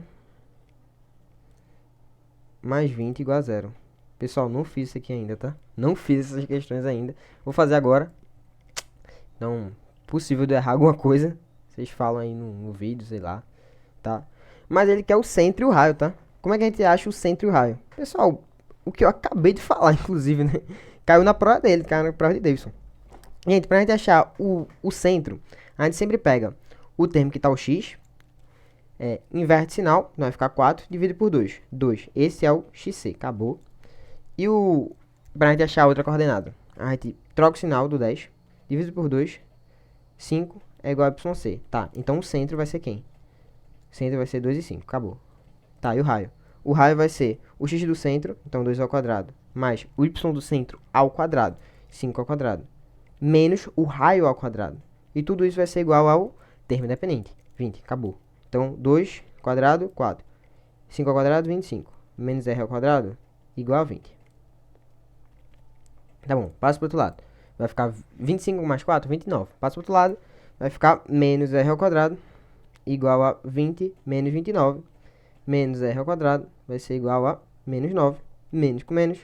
mais 20 igual a zero. Pessoal, não fiz isso aqui ainda, tá? Não fiz essas questões ainda. Vou fazer agora. Então, possível de errar alguma coisa. Vocês falam aí no vídeo, sei lá, tá? Mas ele quer o centro e o raio, tá? Como é que a gente acha o centro e o raio? Pessoal, o que eu acabei de falar, inclusive, né? Caiu na prova dele, caiu na prova de Davidson. Gente, pra gente achar o centro, a gente sempre pega o termo que tá o x, inverte sinal, vai ficar 4, divide por 2. 2, esse é o xc, acabou. E pra gente achar a outra coordenada, a gente troca o sinal do 10, divide por 2, 5 é igual a yc. Tá, então o centro vai ser quem? O centro vai ser 2 e 5, acabou. Tá, e o raio? O raio vai ser o x do centro, então 2 ao quadrado, mais o y do centro ao quadrado, 5 ao quadrado, menos o raio ao quadrado. E tudo isso vai ser igual ao termo independente, 20, acabou. Então, 2 quadrado, 4. 5 ao quadrado, 25. Menos r ao quadrado, igual a 20. Tá bom, passa pro outro lado. Vai ficar 25 mais 4, 29. Passa pro outro lado, vai ficar menos r ao quadrado, igual a 20 menos 29. Menos r ao quadrado vai ser igual a menos 9. Menos com menos,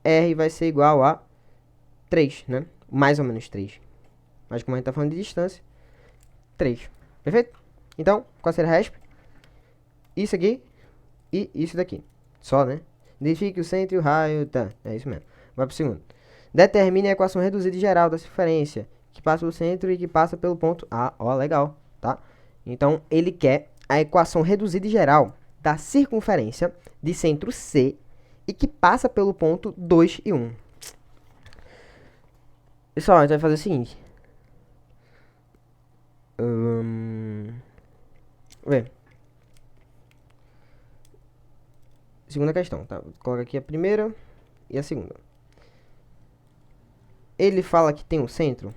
r vai ser igual a 3, né? Mais ou menos 3. Mas como a gente tá falando de distância, 3. Perfeito? Então, qual será a resp? Isso aqui e isso daqui. Só, né? Identifique o centro e o raio. Tá, é isso mesmo. Vai pro segundo. Determine a equação reduzida geral da circunferência, que passa pelo centro e que passa pelo ponto A. Ó, legal, tá? Então, ele quer a equação reduzida geral da circunferência de centro C e que passa pelo ponto 2 e 1. Pessoal, a gente vai fazer o seguinte. Vê. Segunda questão, tá? Coloca aqui a primeira e a segunda. Ele fala que tem um centro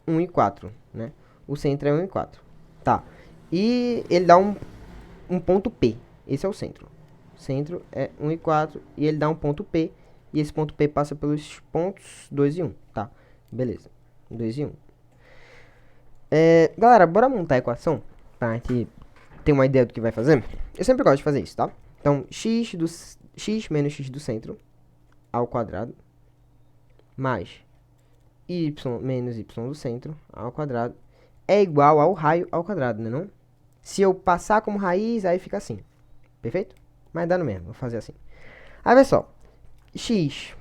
1 e 4, né? O centro é 1 e 4. Tá. E ele dá um ponto P. Esse é o centro. O centro é 1 e 4 e ele dá um ponto P. E esse ponto P passa pelos pontos 2 e 1, tá? Beleza. 2 e 1. Galera, bora montar a equação pra gente ter uma ideia do que vai fazer. Eu sempre gosto de fazer isso, tá? Então, x menos x do centro ao quadrado mais y menos y do centro ao quadrado é igual ao raio ao quadrado, né não? Se eu passar como raiz, aí fica assim. Perfeito? Mas dá no mesmo, vou fazer assim. Aí, vê só. X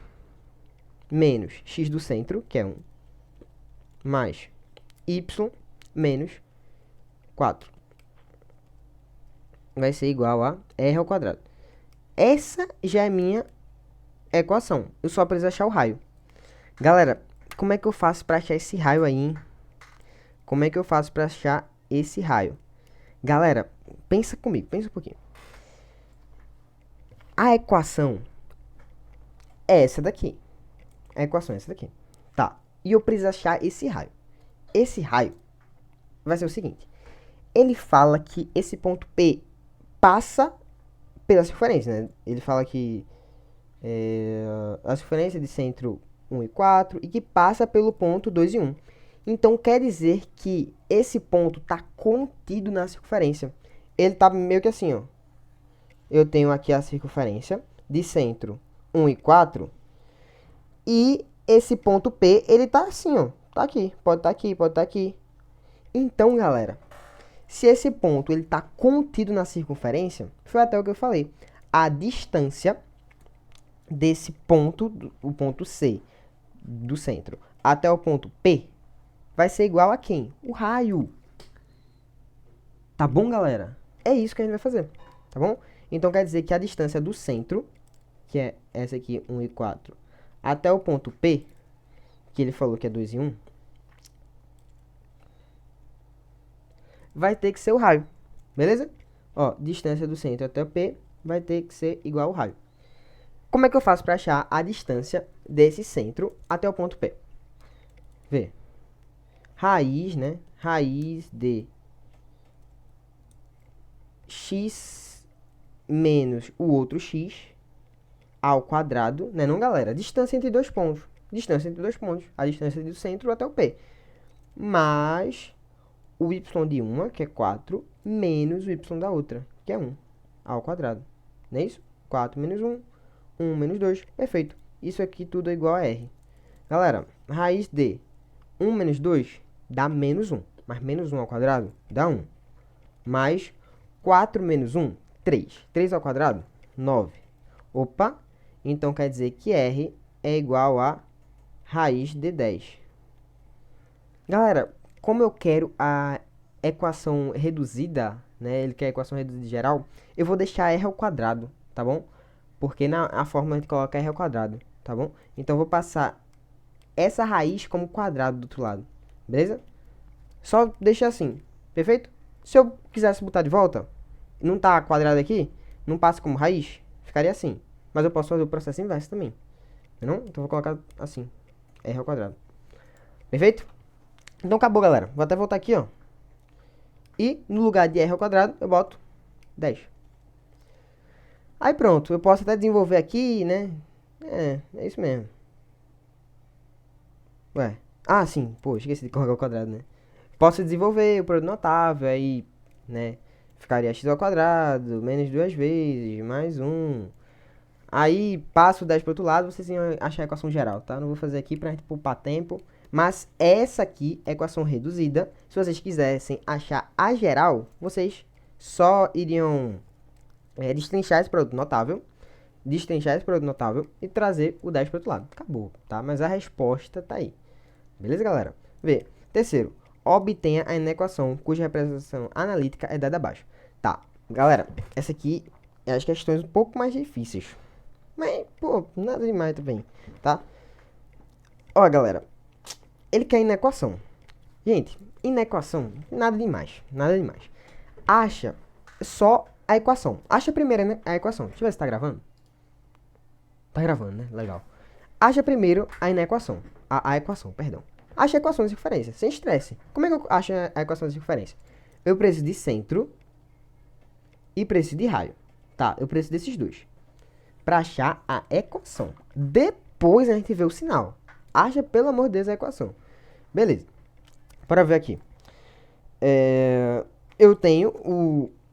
menos x do centro, que é 1, mais y menos 4 vai ser igual a r ao quadrado. Essa já é minha equação. Eu só preciso achar o raio. Galera, como é que eu faço para achar esse raio aí, hein? Como é que eu faço para achar esse raio? Galera, pensa comigo, pensa um pouquinho. A equação é essa daqui. A equação é essa daqui. Tá. E eu preciso achar esse raio. Esse raio vai ser o seguinte. Ele fala que esse ponto P passa pela circunferência, né? Ele fala que a circunferência de centro 1 e 4 e que passa pelo ponto 2 e 1. Então, quer dizer que esse ponto está contido na circunferência. Ele está meio que assim, ó. Eu tenho aqui a circunferência de centro 1 e 4. E esse ponto P, ele está assim, ó. Tá aqui, pode estar aqui, pode estar aqui. Então, galera, se esse ponto ele está contido na circunferência, foi até o que eu falei. A distância desse ponto, o ponto C do centro, até o ponto P, vai ser igual a quem? O raio. Tá bom, galera? É isso que a gente vai fazer, tá bom? Então, quer dizer que a distância do centro, que é essa aqui, 1 e 4, até o ponto P, que ele falou que é 2 e 1, vai ter que ser o raio, beleza? Ó, distância do centro até o P vai ter que ser igual ao raio. Como é que eu faço para achar a distância desse centro até o ponto P? Vê. Raiz, né? Raiz de x menos o outro x ao quadrado, né não, galera? Distância entre dois pontos. Distância entre dois pontos. A distância do centro até o P. Mais o y de uma, que é 4, menos o y da outra, que é 1, ao quadrado. Não é isso? 4 menos 1, 1 menos 2. Perfeito. Isso aqui tudo é igual a R. Galera, raiz de 1 menos 2 dá menos 1. Mas menos 1 ao quadrado dá 1. Mais 4 menos 1, 3. 3 ao quadrado, 9. Opa! Então quer dizer que R é igual a raiz de 10. Galera, como eu quero a equação reduzida, né? Ele quer a equação reduzida geral, eu vou deixar R ao quadrado, tá bom? Porque na fórmula a gente coloca R ao quadrado, tá bom? Então eu vou passar essa raiz como quadrado do outro lado, beleza? Só deixar assim, perfeito? Se eu quisesse botar de volta, não tá quadrado aqui, não passa como raiz, ficaria assim. Mas eu posso fazer o processo inverso também, não? Então eu vou colocar assim, R ao quadrado. Perfeito? Então acabou, galera. Vou até voltar aqui, ó. E no lugar de R ao quadrado, eu boto 10. Aí pronto, eu posso até desenvolver aqui, né? É isso mesmo. Ué. Ah, sim. Pô, esqueci de colocar o quadrado, né? Posso desenvolver o produto notável, aí, né? Ficaria x ao quadrado, menos 2 vezes, mais 1. Aí, passo o 10 para o outro lado, vocês iam achar a equação geral, tá? Não vou fazer aqui pra gente poupar tempo. Mas essa aqui é a equação reduzida. Se vocês quisessem achar a geral, vocês só iriam destrinchar esse produto notável. Destrinchar esse produto notável e trazer o 10 para o outro lado. Acabou, tá? Mas a resposta tá aí. Beleza, galera? Vê. Terceiro, obtenha a equação cuja representação analítica é dada abaixo. Tá, galera, essa aqui é as questões um pouco mais difíceis. Mas, pô, nada demais também, tá? Ó, galera, ele quer inequação. Gente, inequação, nada demais, nada demais. Acha só a equação. Acha primeiro a equação. Deixa eu ver se tá gravando. Tá gravando, né? Legal. Acha primeiro a inequação. A equação, perdão. Acha a equação de circunferência, sem estresse. Como é que eu acho a equação de circunferência? Eu preciso de centro e preciso de raio. Tá, eu preciso desses dois. Pra achar a equação. Depois a gente vê o sinal. Acha, pelo amor de Deus, a equação. Beleza. Bora ver aqui. Eu tenho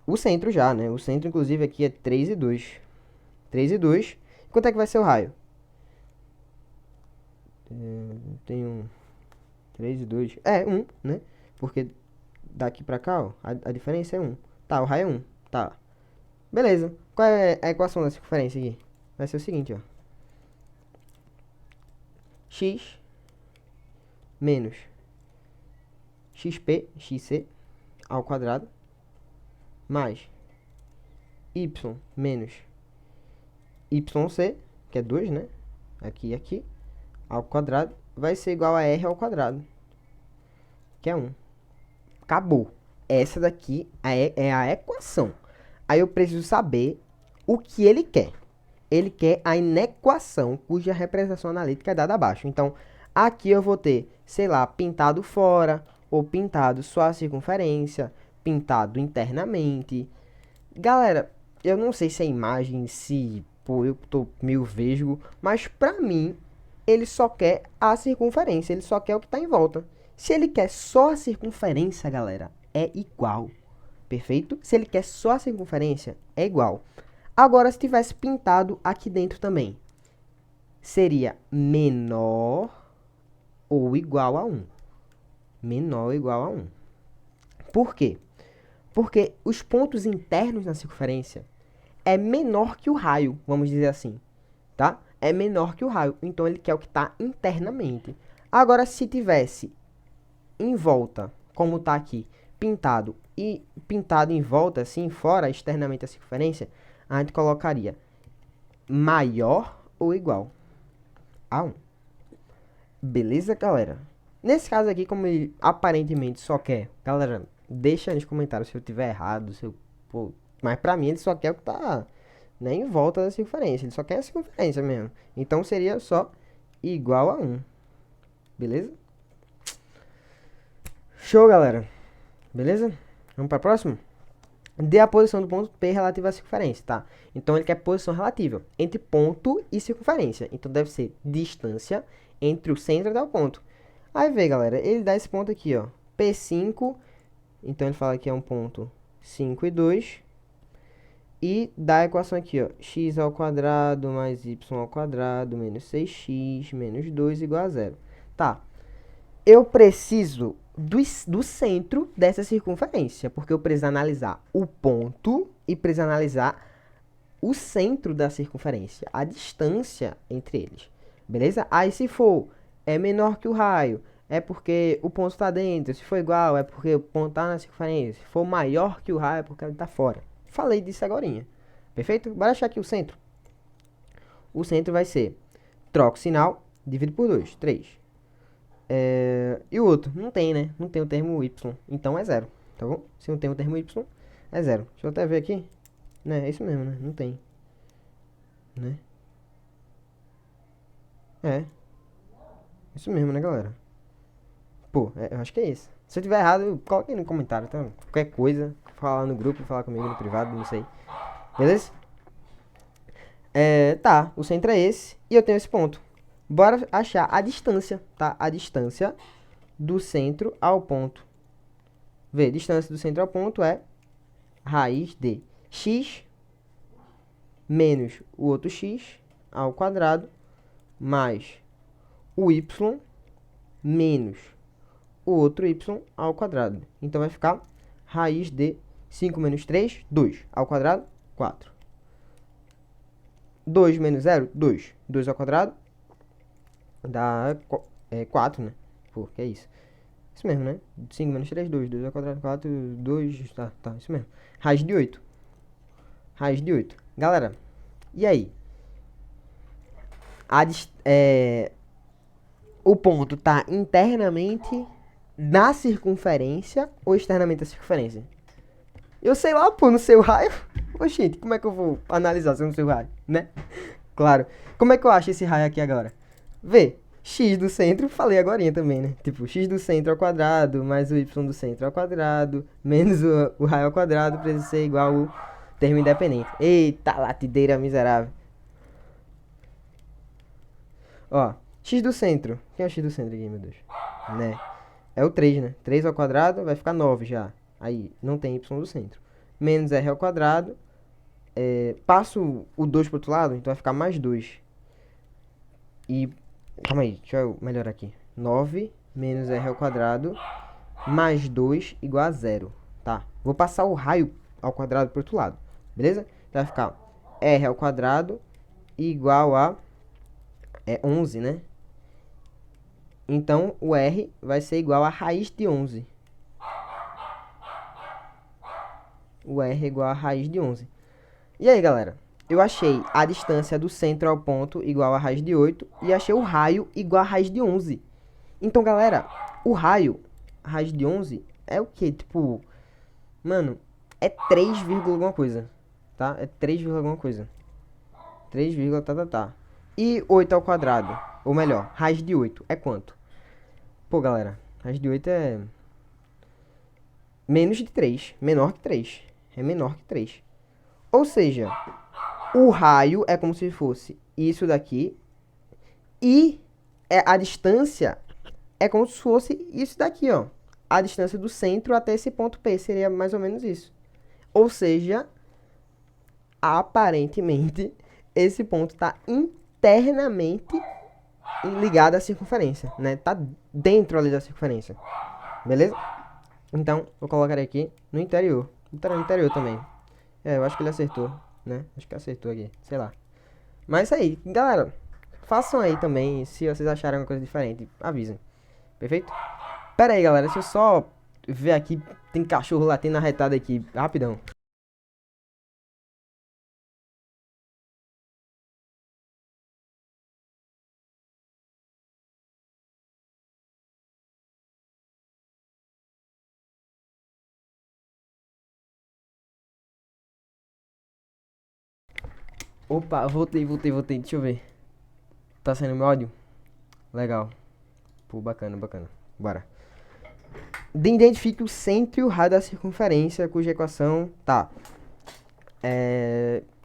o centro já, né? O centro, inclusive, aqui é 3 e 2. 3 e 2. Quanto é que vai ser o raio? Tenho 3 e 2. É, 1, né? Porque daqui pra cá, ó, a diferença é 1. Tá, o raio é 1. Tá. Beleza. Qual é a equação da circunferência aqui? Vai ser o seguinte, ó. X menos xc ao quadrado mais y menos yc, que é 2, né? Aqui e aqui, ao quadrado, vai ser igual a r ao quadrado, que é 1. Acabou. Essa daqui é a equação. Aí eu preciso saber o que ele quer. Ele quer a inequação cuja representação analítica é dada abaixo. Então, aqui eu vou ter, sei lá, pintado fora, ou pintado só a circunferência, pintado internamente. Galera, eu não sei se é imagem, se pô, eu tô meio vesgo, mas pra mim ele só quer a circunferência, ele só quer o que está em volta. Se ele quer só a circunferência, galera, é igual. Perfeito? Se ele quer só a circunferência, é igual. Agora, se tivesse pintado aqui dentro também, seria menor ou igual a 1. Menor ou igual a 1. Por quê? Porque os pontos internos na circunferência é menor que o raio, vamos dizer assim, tá? É menor que o raio, então ele quer o que está internamente. Agora, se tivesse em volta, como está aqui, pintado e pintado em volta, assim, fora externamente a circunferência, a gente colocaria maior ou igual a 1. Beleza, galera? Nesse caso aqui, como ele aparentemente só quer... Galera, deixa nos comentários se eu tiver errado, se eu... Pô, mas pra mim ele só quer o que tá, né, em volta da circunferência. Ele só quer a circunferência mesmo. Então seria só igual a 1. Beleza? Show, galera. Beleza? Vamos para a próxima? Dê a posição do ponto P relativa à circunferência, tá? Então ele quer posição relativa entre ponto e circunferência. Então deve ser distância entre o centro e tal ponto. Aí vê, galera, ele dá esse ponto aqui, ó, P5. Então ele fala que é um ponto 5 e 2. E dá a equação aqui, ó, x ao quadrado mais y ao quadrado menos 6x menos 2 igual a 0. Tá, eu preciso do centro dessa circunferência, porque eu preciso analisar o ponto e preciso analisar o centro da circunferência, a distância entre eles, beleza? Aí se for é menor que o raio, é porque o ponto está dentro, se for igual, é porque o ponto está na circunferência, se for maior que o raio, é porque ele está fora. Falei disso agorinha, perfeito? Bora achar aqui o centro. O centro vai ser, troca o sinal, divido por 2, 3. E o outro? Não tem, né? Não tem o termo y. Então é 0. Tá bom? Se não tem o termo y, é 0. Deixa eu até ver aqui. Né? É isso mesmo, né? Não tem. Né? É. Isso mesmo, né, galera? Pô, eu acho que é isso. Se eu tiver errado, coloque aí no comentário, tá? Qualquer coisa, falar no grupo, falar comigo no privado, não sei. Beleza? Tá. O centro é esse. E eu tenho esse ponto. Bora achar a distância, tá? A distância do centro ao ponto. Vê, distância do centro ao ponto é raiz de x menos o outro x ao quadrado mais o y menos o outro y ao quadrado. Então vai ficar raiz de 5 menos 3, 2 ao quadrado, 4. 2 menos 0, 2. 2 ao quadrado dá 4, né? Pô, que é isso? Isso mesmo, né? 5 menos 3, 2. 2 ao quadrado, 4, 2... Tá, isso mesmo. Raiz de 8. Raiz de 8. Galera, e aí? O ponto tá internamente na circunferência ou externamente da circunferência? Eu sei lá, pô, no seu raio. Oxente, como é que eu vou analisar se eu não sei o raio, né? Claro. Como é que eu acho esse raio aqui agora? Vê, x do centro, falei agorinha também, né? Tipo, x do centro ao quadrado, mais o y do centro ao quadrado, menos o raio ao quadrado, precisa ser igual ao termo independente. Eita, latideira miserável. Ó, x do centro. Quem é o x do centro aqui, meu Deus? Né? É o 3, né? 3 ao quadrado vai ficar 9 já. Aí, não tem y do centro. Menos r ao quadrado. Passo o 2 pro outro lado, então vai ficar mais 2. E, calma aí, deixa eu melhorar aqui. 9 menos r ao quadrado mais 2 igual a 0, tá? Vou passar o raio ao quadrado pro outro lado, beleza? Então vai ficar r ao quadrado igual a 11, né? Então, o r vai ser igual a raiz de 11. O r é igual a raiz de 11. E aí, galera? Eu achei a distância do centro ao ponto igual a raiz de 8 e achei o raio igual a raiz de 11. Então, galera, o raio, raiz de 11, é o quê? Tipo, mano, é 3, alguma coisa, tá? É 3, alguma coisa. 3, tá. E 8 ao quadrado, ou melhor, raiz de 8 é quanto? Pô, galera, raiz de 8 é menos de 3, menor que 3. É menor que 3. Ou seja, o raio é como se fosse isso daqui e a distância é como se fosse isso daqui, ó. A distância do centro até esse ponto P seria mais ou menos isso. Ou seja, aparentemente, esse ponto está internamente ligado à circunferência, né? Tá dentro ali da circunferência, beleza? Então, eu colocarei aqui no interior. Botarei no interior também. Eu acho que ele acertou, né? Acho que acertou aqui, sei lá. Mas é isso aí, galera. Façam aí também, se vocês acharem uma coisa diferente, avisem. Perfeito? Pera aí, galera, deixa eu só ver aqui. Tem cachorro latendo arretado aqui, rapidão. Opa, voltei. Deixa eu ver. Tá saindo meu áudio? Legal. Pô, bacana, bacana. Bora. Identifique o centro e o raio da circunferência, cuja equação tá.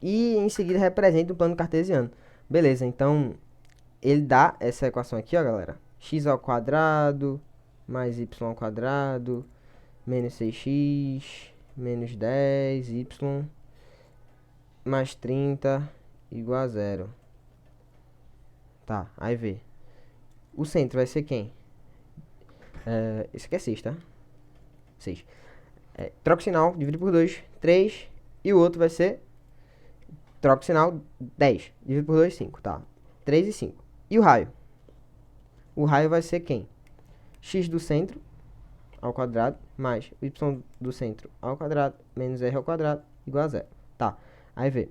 E em seguida representa o plano cartesiano. Beleza, então ele dá essa equação aqui, ó, galera. X ao quadrado mais y ao quadrado menos 6x menos 10y mais 30 igual a zero. Tá, aí vê. O centro vai ser quem? Esse aqui é 6, tá? 6. Troca o sinal, divide por 2, 3. E o outro vai ser, troca o sinal, 10. Divide por 2, 5, tá? 3 e 5. E o raio? O raio vai ser quem? X do centro ao quadrado mais y do centro ao quadrado menos r ao quadrado igual a zero. Tá, aí vê.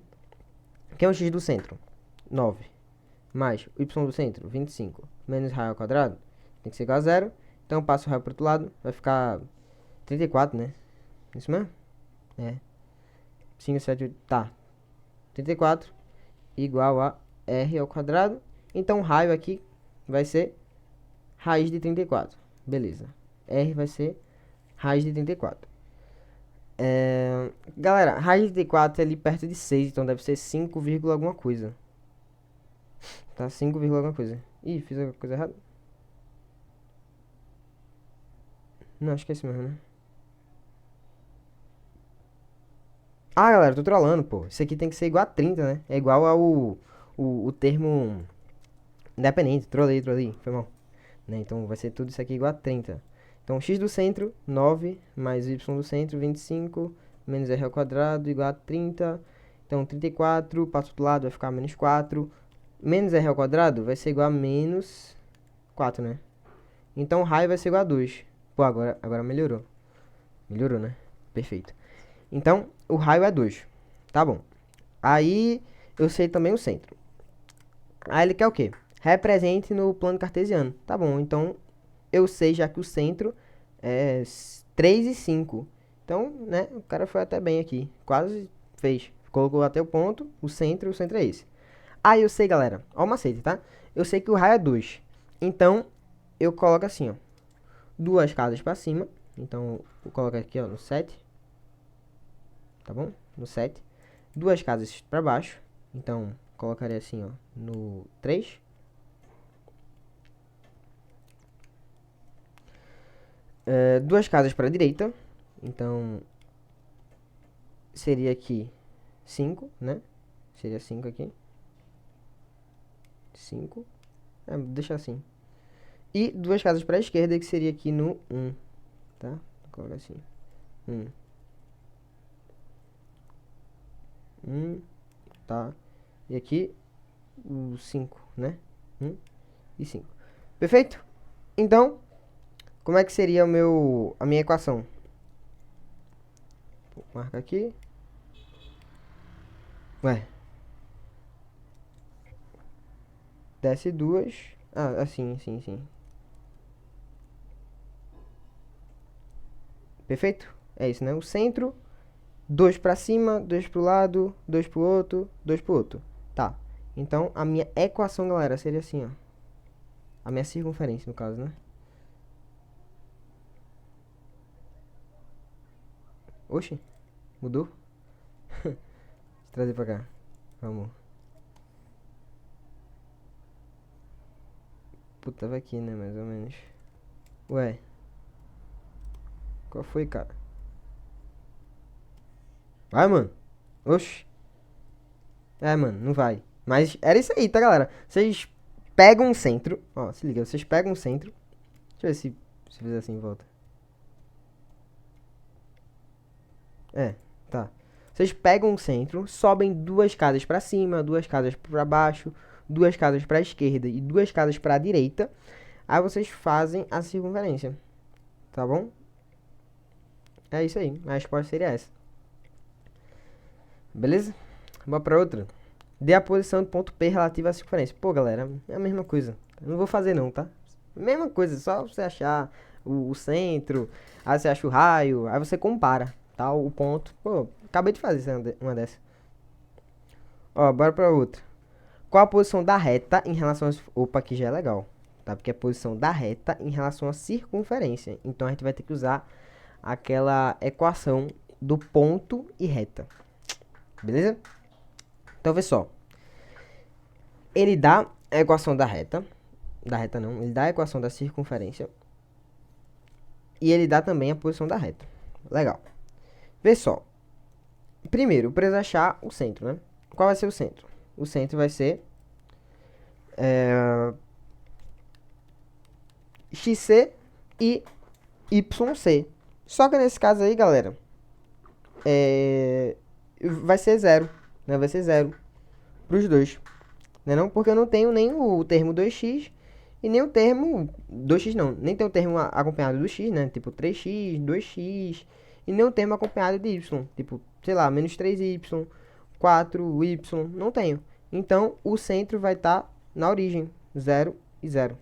Quem é o x do centro? 9. Mais o y do centro, 25. Menos raio ao quadrado, tem que ser igual a zero. Então eu passo o raio para o outro lado, vai ficar 34, né? Isso mesmo? É. 5, 7, 8, tá. 34 igual a r ao quadrado. Então o raio aqui vai ser raiz de 34. Beleza. R vai ser raiz de 34. Galera, raiz de 34 é ali perto de 6, então deve ser 5, alguma coisa. Tá? 5, alguma coisa. Ih, fiz alguma coisa errada? Não, acho que é isso mesmo, né? Ah, galera, tô trolando, pô. Isso aqui tem que ser igual a 30, né? É igual o termo independente. Trolei. Foi mal. Né? Então vai ser tudo isso aqui igual a 30. Então x do centro, 9, mais y do centro, 25, menos r ao quadrado, igual a 30. Então 34, passo do outro lado, vai ficar menos 4. Menos r ao quadrado vai ser igual a menos 4, né? Então o raio vai ser igual a 2. Pô, agora melhorou. Melhorou, né? Perfeito. Então, o raio é 2. Tá bom. Aí, eu sei também o centro. Aí ele quer o quê? Represente no plano cartesiano. Tá bom, então eu sei já que o centro é 3 e 5. Então, né, o cara foi até bem aqui. Quase fez. Colocou até o centro é esse. Aí eu sei, galera, ó o macete, tá? Eu sei que o raio é 2. Então, eu coloco assim, ó. Duas casas pra cima. Então, eu coloco aqui, ó, no 7. Tá bom? No 7. Duas casas pra baixo. Então, colocarei assim, ó, no 3. Duas casas para a direita. Então, seria aqui 5, né? Seria 5 aqui. 5. Deixa assim. E duas casas para a esquerda, que seria aqui no 1. Tá? Vou colocar assim. 1. 1. Tá? E aqui o 5, né? 1 e 5. Perfeito? Então, como é que seria a minha equação? Vou marcar aqui. Ué. Desce duas. Ah, assim, sim. Perfeito? É isso, né? O centro, 2 para cima, 2 pro lado, 2 pro outro, 2 pro outro. Tá. Então, a minha equação, galera, seria assim, ó. A minha circunferência, no caso, né? Oxi, mudou? Deixa eu trazer pra cá. Vamos. Pô, tava aqui, né? Mais ou menos. Ué. Qual foi, cara? Vai, mano. Oxi. É, mano, não vai. Mas era isso aí, tá, galera? Vocês pegam um centro. Ó, se liga. Vocês pegam um centro. Deixa eu ver se fizer assim em volta. É, tá. Vocês pegam um centro, sobem duas casas pra cima, duas casas pra baixo, duas casas pra esquerda e duas casas pra direita. Aí vocês fazem a circunferência. Tá bom? É isso aí. A resposta seria essa. Beleza? Vamos pra outra. Dê a posição do ponto P relativa à circunferência. Pô, galera, é a mesma coisa. Eu não vou fazer não, tá? Mesma coisa, só você achar o centro, aí você acha o raio, aí você compara, tá? O ponto. Pô, acabei de fazer uma dessa. Ó, bora pra outra. Qual a posição da reta em relação a... Opa, aqui já é legal, tá? Porque é a posição da reta em relação à circunferência. Então a gente vai ter que usar aquela equação do ponto e reta. Beleza? Então, vê só. Ele dá a equação da reta. Da reta não. Ele dá a equação da circunferência. E ele dá também a posição da reta. Legal. Vê só. Primeiro, eu preciso achar o centro, né? Qual vai ser o centro? O centro vai ser... XC e YC. Só que nesse caso aí, galera... vai ser zero. Né? Vai ser zero. Para os dois. Né não? Porque eu não tenho nem o termo 2x e nem o termo 2x não. Nem tem o termo acompanhado do x, né? Tipo 3x, 2x. E nem o termo acompanhado de y. Tipo, sei lá, menos 3y, 4y. Não tenho. Então, o centro vai estar na origem. 0 e 0.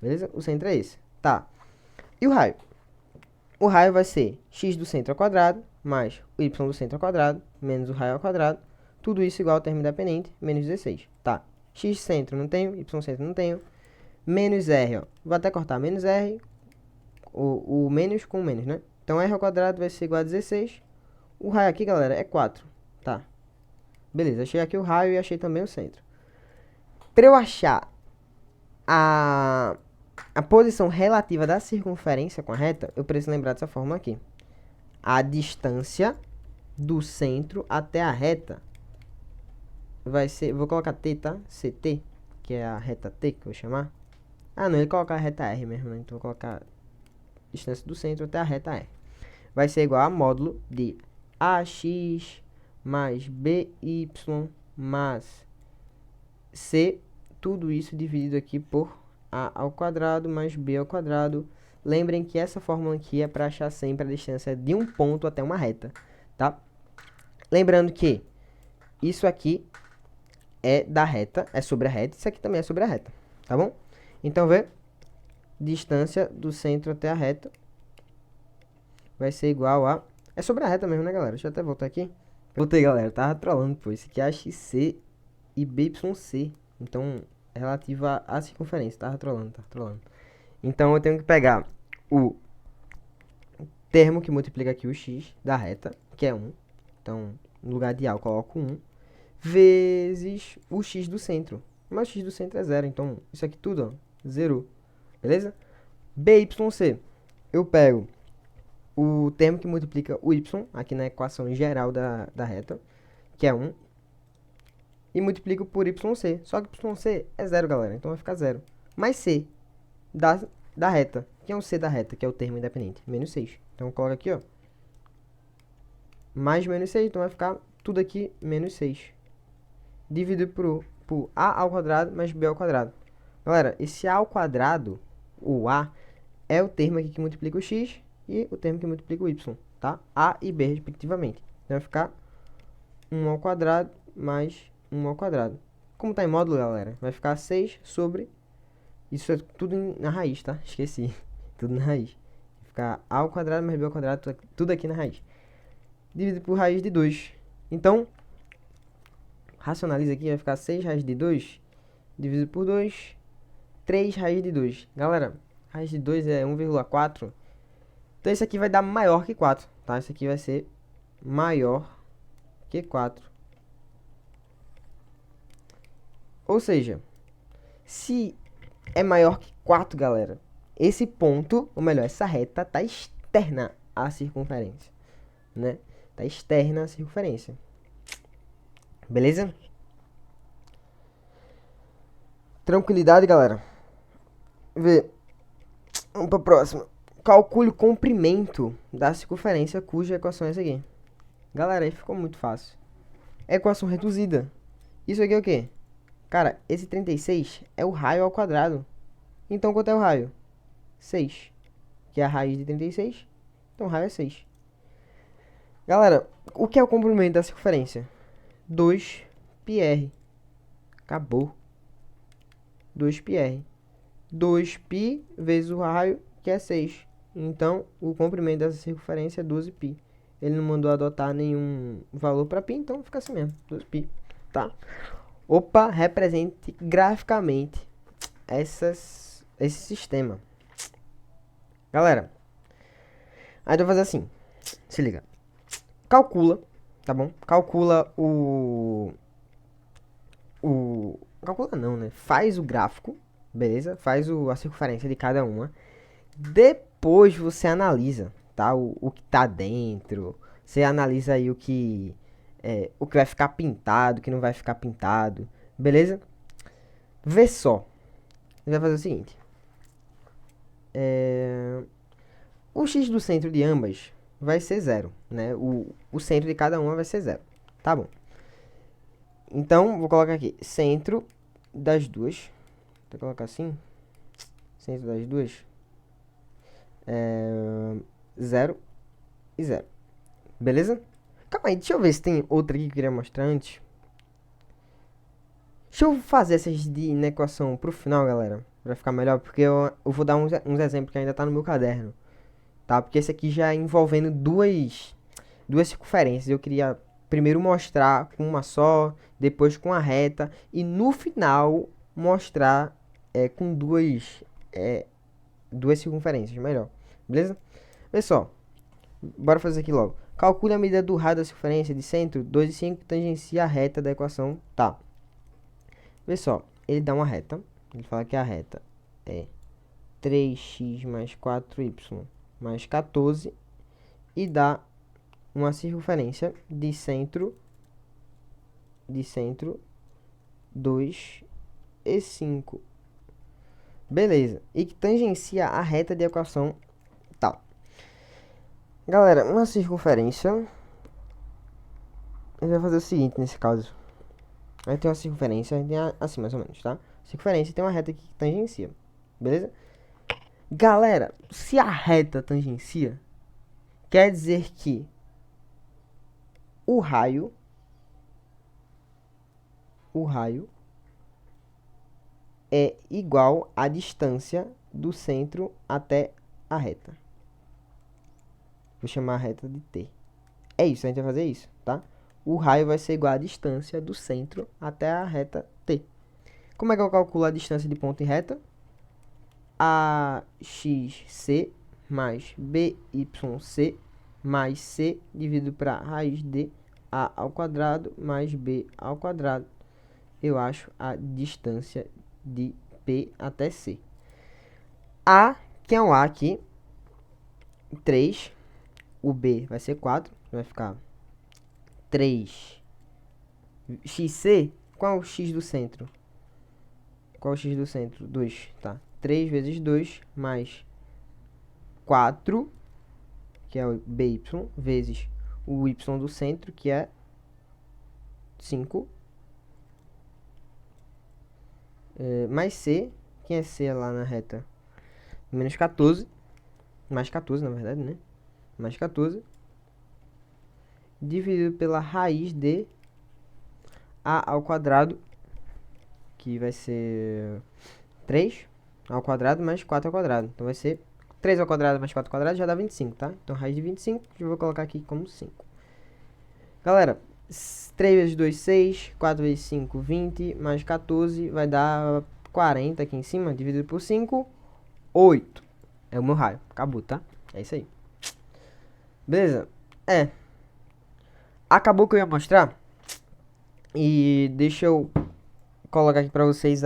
Beleza? O centro é esse. Tá. E o raio? O raio vai ser x do centro ao quadrado, mais o y do centro ao quadrado, menos o raio ao quadrado. Tudo isso igual ao termo independente, menos 16. Tá. X centro não tenho, y centro não tenho. Menos r, ó. Vou até cortar menos r. O menos com menos, né? Então r ao quadrado vai ser igual a 16. O raio aqui, galera, é 4. Tá. Beleza, achei aqui o raio e achei também o centro. Para eu achar a posição relativa da circunferência com a reta, eu preciso lembrar dessa fórmula aqui. A distância do centro até a reta vai ser... Vou colocar t, tá? CT, que é a reta t que eu vou chamar. Ah, não, ele colocar a reta R mesmo, né? Então, eu vou colocar distância do centro até a reta R. Vai ser igual a módulo de AX mais BY mais C, tudo isso dividido aqui por A ao quadrado mais B ao quadrado. Lembrem que essa fórmula aqui é para achar sempre a distância de um ponto até uma reta, tá? Lembrando que isso aqui é da reta, é sobre a reta, isso aqui também é sobre a reta, tá bom? Então, vê, distância do centro até a reta vai ser igual a... É sobre a reta mesmo, né, galera? Deixa eu até voltar aqui. Voltei, galera, tava trolando, pô. Esse aqui é AXC e BYC. Então, é relativo à circunferência. Tava trolando. Então, eu tenho que pegar o termo que multiplica aqui o x da reta, que é 1. Então, no lugar de A, eu coloco 1. Vezes o x do centro. Mas o x do centro é 0. Então, isso aqui tudo, ó, 0. Beleza? BYC. Eu pego o termo que multiplica o y, aqui na equação geral da reta, que é 1. E multiplico por YC. Só que YC é 0, galera. Então vai ficar 0. Mais C da reta. Que é o C da reta, que é o termo independente. Menos 6. Então coloca aqui, ó. Mais menos 6. Então vai ficar tudo aqui menos 6. Dividido por A ao quadrado mais B ao quadrado. Galera, esse A ao quadrado, o A, é o termo aqui que multiplica o X e o termo que multiplica o Y, tá? A e B, respectivamente. Então vai ficar 1 ao quadrado mais 1 ao quadrado. Como está em módulo, galera, vai ficar 6 sobre... Isso é tudo na raiz, tá? Esqueci. Tudo na raiz. Vai ficar A ao quadrado mais B ao quadrado, tudo aqui na raiz. Dividido por raiz de 2. Então, racionaliza aqui, vai ficar 6 raiz de 2 dividido por 2, 3 raiz de 2. Galera, raiz de 2 é 1,4. Então, esse aqui vai dar maior que 4, tá? Esse aqui vai ser maior que 4. Ou seja, se é maior que 4, galera. Esse ponto, ou melhor, essa reta tá externa à circunferência, né? Tá externa à circunferência. Beleza? Tranquilidade, galera. Vê. Vamos pra próxima. Calcule o comprimento da circunferência cuja equação é essa aqui. Galera, aí ficou muito fácil. Equação reduzida. Isso aqui é o quê? Cara, esse 36 é o raio ao quadrado. Então, quanto é o raio? 6. Que é a raiz de 36. Então, o raio é 6. Galera, o que é o comprimento da circunferência? 2πr. Acabou. 2πr. 2π vezes o raio, que é 6. Então, o comprimento dessa circunferência é 12π. Ele não mandou adotar nenhum valor para π, então fica assim mesmo, 12π, tá? Opa, represente graficamente esse sistema. Galera, aí eu vou fazer assim, se liga. Calcula, tá bom? Calcula calcula não, né? Faz o gráfico, beleza? Faz a circunferência de cada uma. Depois você analisa, tá? O que tá dentro. Você analisa aí o que vai ficar pintado, o que não vai ficar pintado, beleza? Vê só. Você vai fazer o seguinte. O x do centro de ambas vai ser 0, né? O centro de cada uma vai ser 0, tá bom? Então, vou colocar aqui, centro das duas. Vou colocar assim. Centro das duas. 0 e 0. Beleza? Calma aí, deixa eu ver se tem outra aqui que eu queria mostrar antes. Deixa eu fazer essas de equação pro final, galera. Pra ficar melhor, porque eu vou dar uns exemplos que ainda tá no meu caderno. Tá? Porque esse aqui já é envolvendo duas circunferências. Eu queria primeiro mostrar com uma só, depois com a reta. E no final mostrar com duas circunferências, melhor. Beleza? Vê só. Bora fazer aqui logo. Calcule a medida do raio da circunferência de centro 2 e 5 tangencia a reta da equação. Tá. Vê só. Ele dá uma reta. Ele fala que a reta é 3x mais 4y mais 14. E dá uma circunferência de centro 2 e 5. Beleza. E que tangencia a reta de equação tal. Galera, uma circunferência. A gente vai fazer o seguinte nesse caso. Aí tem uma circunferência, tem assim mais ou menos, tá? Circunferência tem uma reta aqui que tangencia. Beleza? Galera, se a reta tangencia, quer dizer que o raio é igual à distância do centro até a reta. Vou chamar a reta de t. É isso, a gente vai fazer isso, tá? O raio vai ser igual à distância do centro até a reta t. Como é que eu calculo a distância de ponto e reta? AXC mais BYC mais C dividido para raiz de A ao quadrado mais B ao quadrado. Eu acho a distância de P até C. A, que é o A aqui, 3. O B vai ser 4. Vai ficar 3. XC, qual é o X do centro? Qual é o X do centro? 2, tá? 3 vezes 2 mais 4, que é o BY, vezes o Y do centro, que é 5. Mais C, quem é C lá na reta? Menos 14. Mais 14, na verdade, né? Mais 14. Dividido pela raiz de A ao quadrado, que vai ser 3 ao quadrado mais 4 ao quadrado. Então vai ser 3 ao quadrado mais 4 ao quadrado já dá 25, tá? Então raiz de 25 eu vou colocar aqui como 5. Galera, 3 vezes 2, 6. 4 vezes 5, 20. Mais 14 vai dar 40 aqui em cima. Dividido por 5, 8. É o meu raio. Acabou, tá? É isso aí. Beleza? Acabou que eu ia mostrar. E deixa eu colocar aqui pra vocês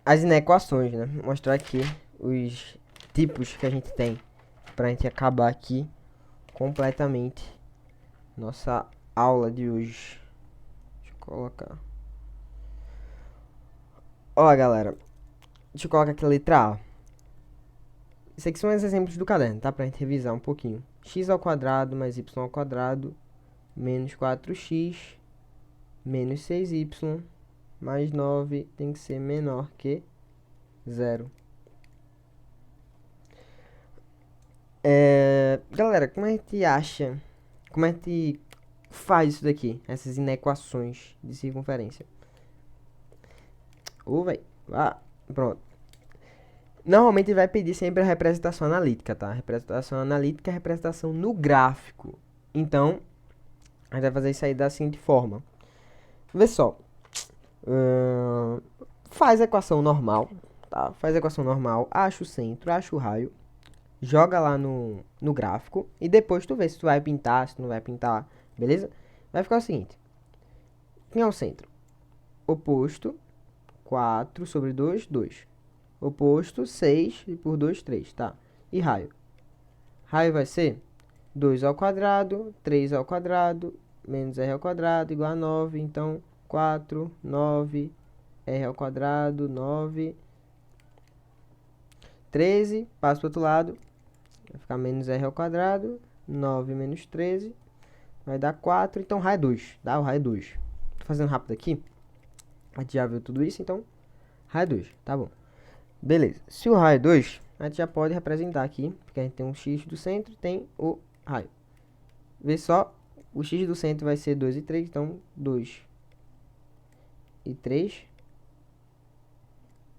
as inequações, né? Mostrar aqui os tipos que a gente tem pra gente acabar aqui completamente nossa aula de hoje. Deixa eu colocar. Ó, galera, deixa eu colocar aqui a letra A. Isso aqui são os exemplos do caderno, tá? Pra gente revisar um pouquinho. X ao quadrado mais y ao quadrado menos 4x menos 6y mais 9 tem que ser menor que 0. Galera, como a gente acha, como a gente faz isso daqui, essas inequações de circunferência? Véi, pronto. Normalmente vai pedir sempre a representação analítica, tá? Representação analítica é a representação no gráfico. Então, a gente vai fazer isso aí da seguinte forma. Vê só. Faz a equação normal, tá? Faz a equação normal, acha o centro, acha o raio, joga lá no gráfico e depois tu vê se tu vai pintar, se tu não vai pintar, beleza? Vai ficar o seguinte. Quem é o centro? Oposto, 4 sobre 2, 2. Oposto, 6 e por 2, 3, tá? E raio? Raio vai ser 2 ao quadrado, 3 ao quadrado, menos r ao quadrado, igual a 9. Então, 4, 9, r ao quadrado, 9, 13, passa para o outro lado, vai ficar menos r ao quadrado, 9 menos 13, vai dar 4, então raio é 2, tá? O raio é 2. Tô fazendo rápido aqui, a gente já viu tudo isso, então raio é 2, tá bom. Beleza, se o raio é 2, a gente já pode representar aqui, porque a gente tem um x do centro e tem o raio. Vê só, o x do centro vai ser 2 e 3, então 2 e 3.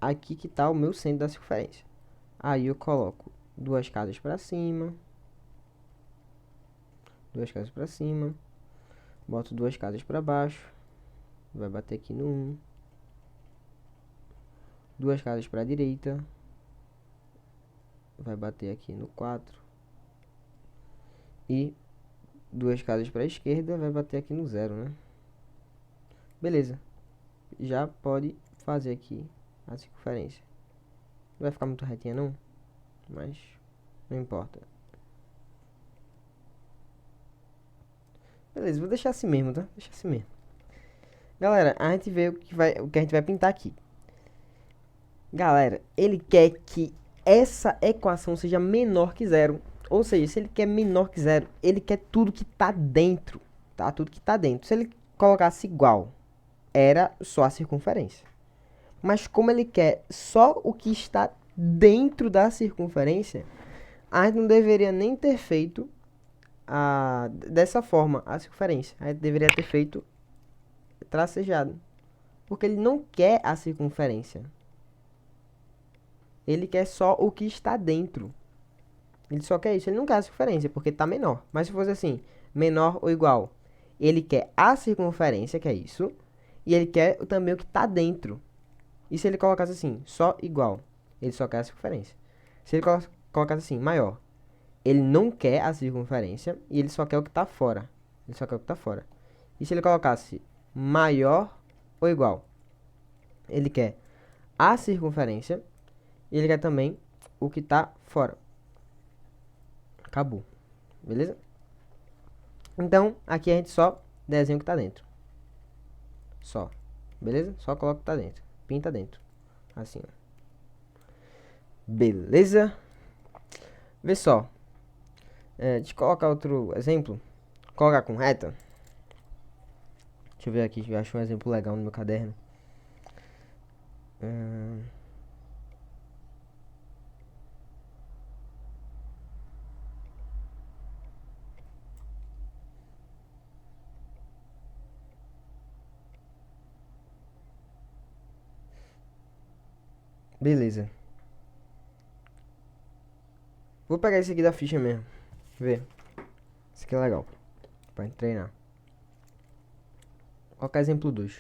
Aqui que está o meu centro da circunferência. Aí eu coloco duas casas para cima. Duas casas para cima. Boto duas casas para baixo. Vai bater aqui no 1. Duas casas para a direita. Vai bater aqui no 4. E duas casas para a esquerda. Vai bater aqui no 0, né? Beleza. Já pode fazer aqui a circunferência. Não vai ficar muito retinha não, mas não importa. Beleza, vou deixar assim mesmo, tá? Deixa assim mesmo. Galera, a gente vê o que a gente vai pintar aqui. Galera, ele quer que essa equação seja menor que 0. Ou seja, se ele quer menor que 0, ele quer tudo que tá dentro, tá? Tudo que tá dentro. Se ele colocasse igual, era só a circunferência. Mas como ele quer só o que está dentro da circunferência, a gente não deveria nem ter feito dessa forma a circunferência. A gente deveria ter feito tracejado. Porque ele não quer a circunferência. Ele quer só o que está dentro. Ele só quer isso. Ele não quer a circunferência, porque está menor. Mas se fosse assim, menor ou igual, ele quer a circunferência, que é isso, e ele quer também o que está dentro. E se ele colocasse assim, só igual, ele só quer a circunferência. Se ele colocasse assim, maior, ele não quer a circunferência e ele só quer o que está fora. Ele só quer o que está fora. E se ele colocasse maior ou igual, ele quer a circunferência e ele quer também o que está fora. Acabou. Beleza? Então, aqui a gente só desenha o que está dentro. Só. Beleza? Só coloca o que está dentro. Pinta dentro. Assim, ó. Beleza? Vê só. Deixa eu colocar outro exemplo. Colocar com reta. Deixa eu ver aqui. Eu acho um exemplo legal no meu caderno. Beleza. Vou pegar esse aqui da ficha mesmo. Ver. Esse aqui é legal. Pra gente treinar. Vou colocar exemplo 2.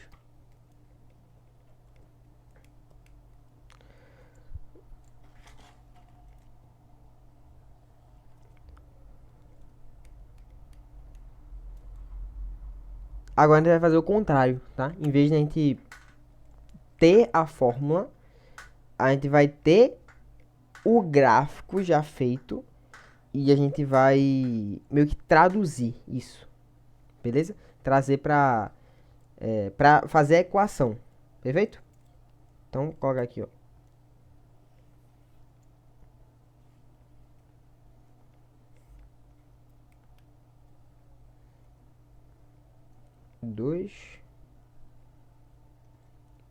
Agora a gente vai fazer o contrário, tá? Em vez de a gente ter a fórmula, a gente vai ter o gráfico já feito e a gente vai meio que traduzir isso, beleza? Trazer para fazer a equação, perfeito? Então, coloca aqui, ó. Dois.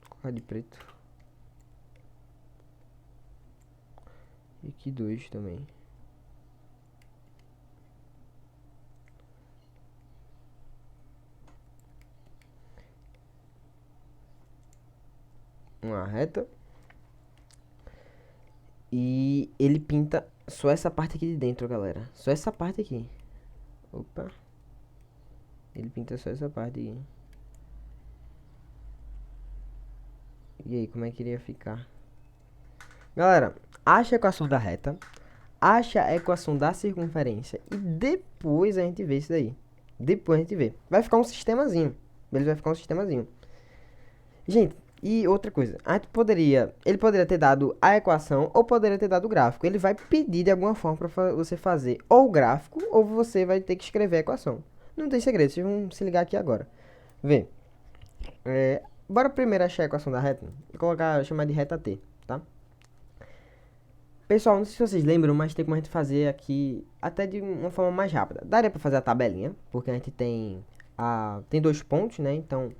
Colocar de preto. E aqui 2 também. Uma reta. E ele pinta só essa parte aqui de dentro, galera. Só essa parte aqui. Opa. Ele pinta só essa parte aqui. E aí, como é que iria ficar? Galera, acha a equação da reta. Acha a equação da circunferência. E depois a gente vê isso daí. Depois a gente vê. Vai ficar um sistemazinho. Beleza? Vai ficar um sistemazinho. Gente, e outra coisa. Ele poderia ter dado a equação ou poderia ter dado o gráfico. Ele vai pedir de alguma forma para você fazer ou o gráfico ou você vai ter que escrever a equação. Não tem segredo. Vocês vão se ligar aqui agora. Vê. Bora primeiro achar a equação da reta. Vou colocar, chamar de reta T, tá? Pessoal, não sei se vocês lembram, mas tem como a gente fazer aqui até de uma forma mais rápida. Daria pra fazer a tabelinha, porque a gente tem 2 pontos, né? Então,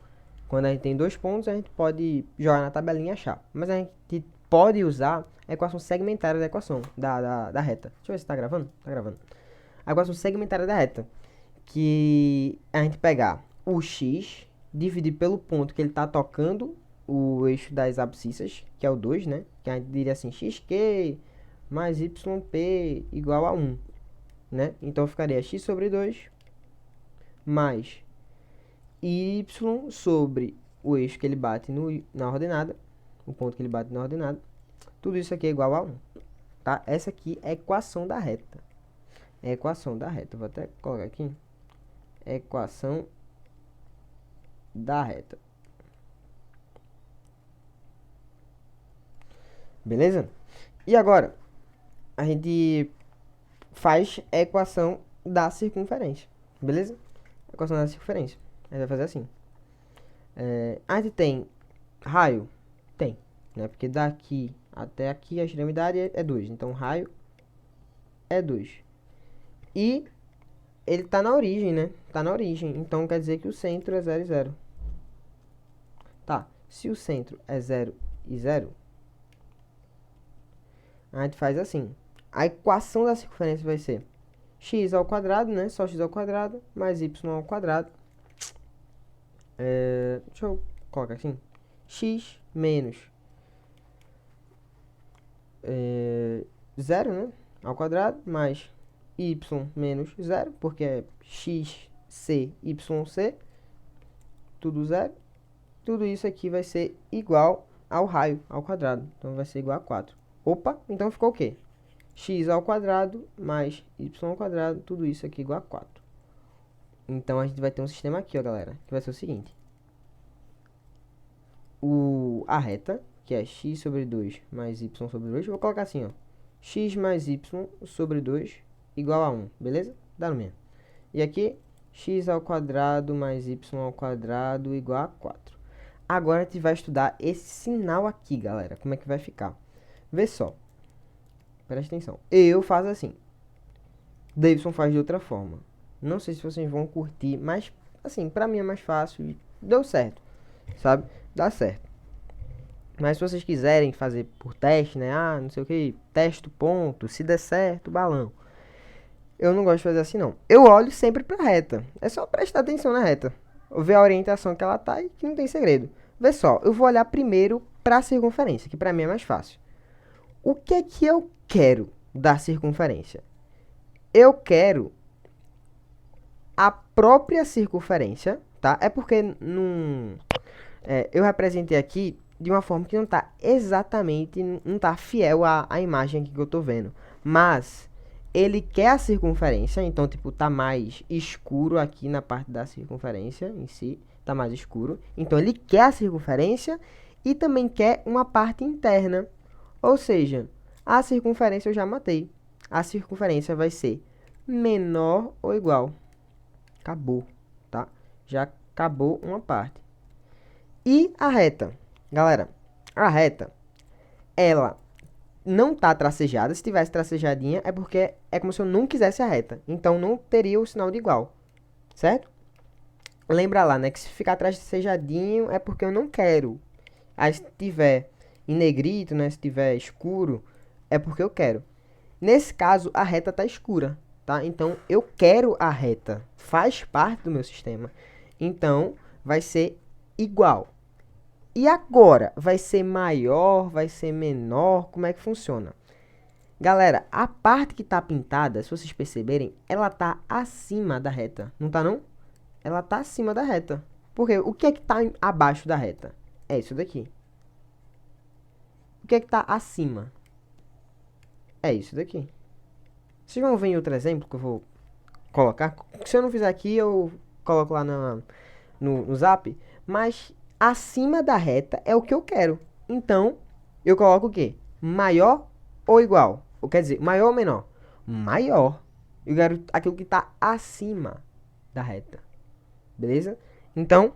quando a gente tem 2 pontos, a gente pode jogar na tabelinha e achar. Mas a gente pode usar a equação segmentária da equação, da reta. Deixa eu ver se tá gravando. Tá gravando. A equação segmentária da reta, que a gente pegar o x, dividir pelo ponto que ele tá tocando o eixo das abscissas, que é o 2, né? Que a gente diria assim, xq mais yp igual a 1, né? Então, ficaria x sobre 2 mais y sobre o eixo que ele bate na ordenada, o ponto que ele bate na ordenada. Tudo isso aqui é igual a 1, tá? Essa aqui é a equação da reta. É a equação da reta. Vou até colocar aqui. Equação da reta. Beleza? E agora, a gente faz a equação da circunferência. Beleza? Equação da circunferência. A gente vai fazer assim. A gente tem raio? Tem, né? Porque daqui até aqui a extremidade é 2. Então, raio é 2. E ele tá na origem, né? Tá na origem. Então, quer dizer que o centro é 0 e 0. Tá. Se o centro é 0 e 0, a gente faz assim. A equação da circunferência vai ser x ao quadrado, né? Só x ao quadrado, mais y ao quadrado. Deixa eu colocar assim. X menos 0, né? Ao quadrado, mais y menos 0, porque é xc, yc, tudo 0. Tudo isso aqui vai ser igual ao raio ao quadrado. Então, vai ser igual a 4. Opa, então ficou o quê? X ao quadrado mais y ao quadrado, tudo isso aqui igual a 4. Então, a gente vai ter um sistema aqui, ó, galera, que vai ser o seguinte. A reta, que é x sobre 2 mais y sobre 2, eu vou colocar assim, ó. X mais y sobre 2 igual a 1, beleza? Dá no mesmo. E aqui, x ao quadrado mais y ao quadrado igual a 4. Agora, a gente vai estudar esse sinal aqui, galera. Como é que vai ficar? Vê só. Presta atenção. Eu faço assim. Davidson faz de outra forma. Não sei se vocês vão curtir, mas, assim, pra mim é mais fácil e deu certo, sabe? Dá certo. Mas se vocês quiserem fazer por teste, né? Não sei o que, teste o ponto, se der certo, balão. Eu não gosto de fazer assim, não. Eu olho sempre pra reta. É só prestar atenção na reta. Ver a orientação que ela tá e que não tem segredo. Vê só, eu vou olhar primeiro pra circunferência, que pra mim é mais fácil. O que é que eu quero da circunferência? Eu quero a própria circunferência, tá? É porque eu representei aqui de uma forma que não tá exatamente, não tá fiel à imagem aqui que eu tô vendo. Mas ele quer a circunferência, então, tipo, tá mais escuro aqui na parte da circunferência em si, tá mais escuro. Então, ele quer a circunferência e também quer uma parte interna. Ou seja, a circunferência eu já matei. A circunferência vai ser menor ou igual. Acabou, tá? Já acabou uma parte. E a reta? Galera, a reta, ela não tá tracejada. Se tivesse tracejadinha, é porque é como se eu não quisesse a reta. Então, não teria o sinal de igual, certo? Lembra lá, né? Que se ficar tracejadinho é porque eu não quero. Aí se tiver em negrito, né? Se tiver escuro, é porque eu quero. Nesse caso, a reta tá escura, tá? Então, eu quero a reta. Faz parte do meu sistema. Então, vai ser igual. E agora? Vai ser maior? Vai ser menor? Como é que funciona? Galera, a parte que tá pintada, se vocês perceberem, ela tá acima da reta. Não tá não? Ela tá acima da reta. Porque o que é que tá abaixo da reta? É isso daqui. O que é que tá acima? É isso daqui. Vocês vão ver em outro exemplo que eu vou colocar. Se eu não fizer aqui, eu coloco lá no zap. Mas acima da reta é o que eu quero. Então, eu coloco o quê? Maior ou igual? Ou quer dizer, maior ou menor? Maior. Eu quero aquilo que está acima da reta. Beleza? Então,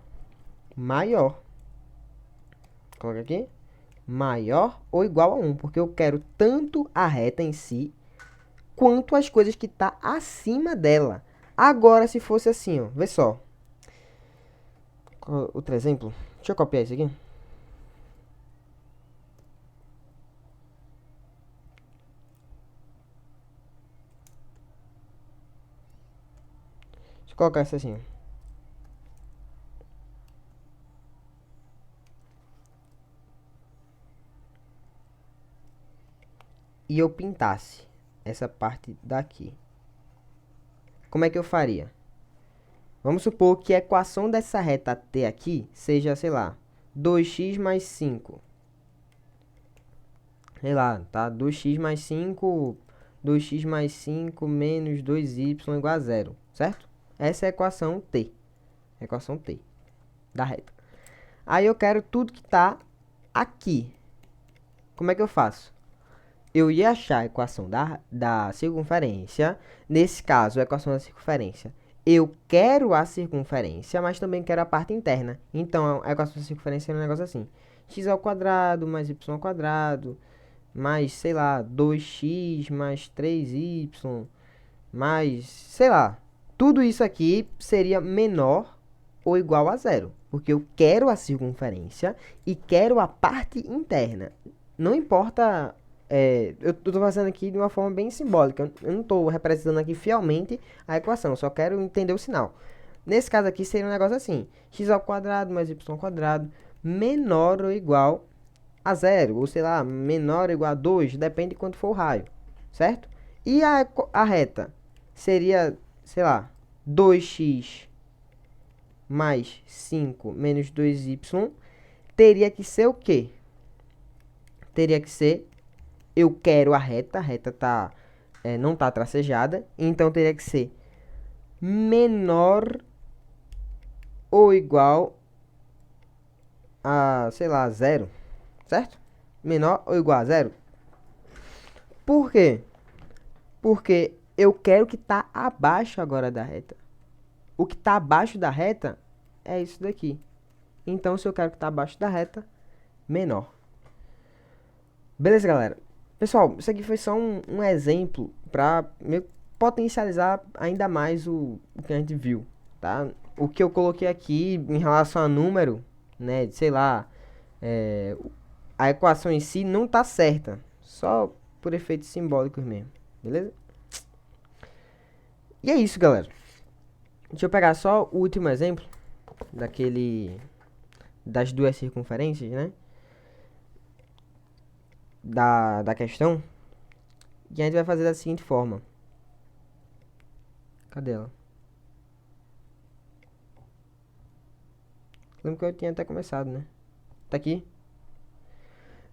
maior. Coloca aqui. Maior ou igual a 1. Porque eu quero tanto a reta em si, quanto as coisas que tá acima dela. Agora, se fosse assim, ó. Vê só. Outro exemplo. Deixa eu copiar isso aqui. Deixa eu colocar isso assim. E eu pintasse essa parte daqui. Como é que eu faria? Vamos supor que a equação dessa reta T aqui seja, sei lá, 2x mais 5. Sei lá, tá? 2x mais 5, 2x mais 5 menos 2y igual a 0, certo? Essa é a equação T. Equação T da reta. Aí eu quero tudo que está aqui. Como é que eu faço? Eu ia achar a equação da circunferência. Nesse caso, a equação da circunferência. Eu quero a circunferência, mas também quero a parte interna. Então, a equação da circunferência é um negócio assim. X ao quadrado mais y ao quadrado, mais, sei lá, 2x mais 3y, mais, sei lá. Tudo isso aqui seria menor ou igual a zero. Porque eu quero a circunferência e quero a parte interna. Não importa... eu estou fazendo aqui de uma forma bem simbólica. Eu não estou representando aqui fielmente a equação. Eu só quero entender o sinal. Nesse caso aqui seria um negócio assim. X ao quadrado mais y ao quadrado menor ou igual a zero. Ou sei lá, menor ou igual a 2. Depende de quanto for o raio. Certo? E a reta seria, sei lá, 2x mais 5 menos 2y. Teria que ser o quê? Teria que ser... Eu quero a reta tá, não tá tracejada, então teria que ser menor ou igual a, sei lá, zero, certo? Menor ou igual a zero. Por quê? Porque eu quero que tá abaixo agora da reta. O que tá abaixo da reta é isso daqui. Então, se eu quero que tá abaixo da reta, menor. Beleza, galera? Pessoal, isso aqui foi só um exemplo para potencializar ainda mais o que a gente viu, tá? O que eu coloquei aqui em relação a número, né, sei lá, a equação em si não tá certa, só por efeitos simbólicos mesmo, beleza? E é isso, galera. Deixa eu pegar só o último exemplo das duas circunferências, né? Da questão. E a gente vai fazer da seguinte forma. Cadê ela? Lembro que eu tinha até começado, né? Tá aqui.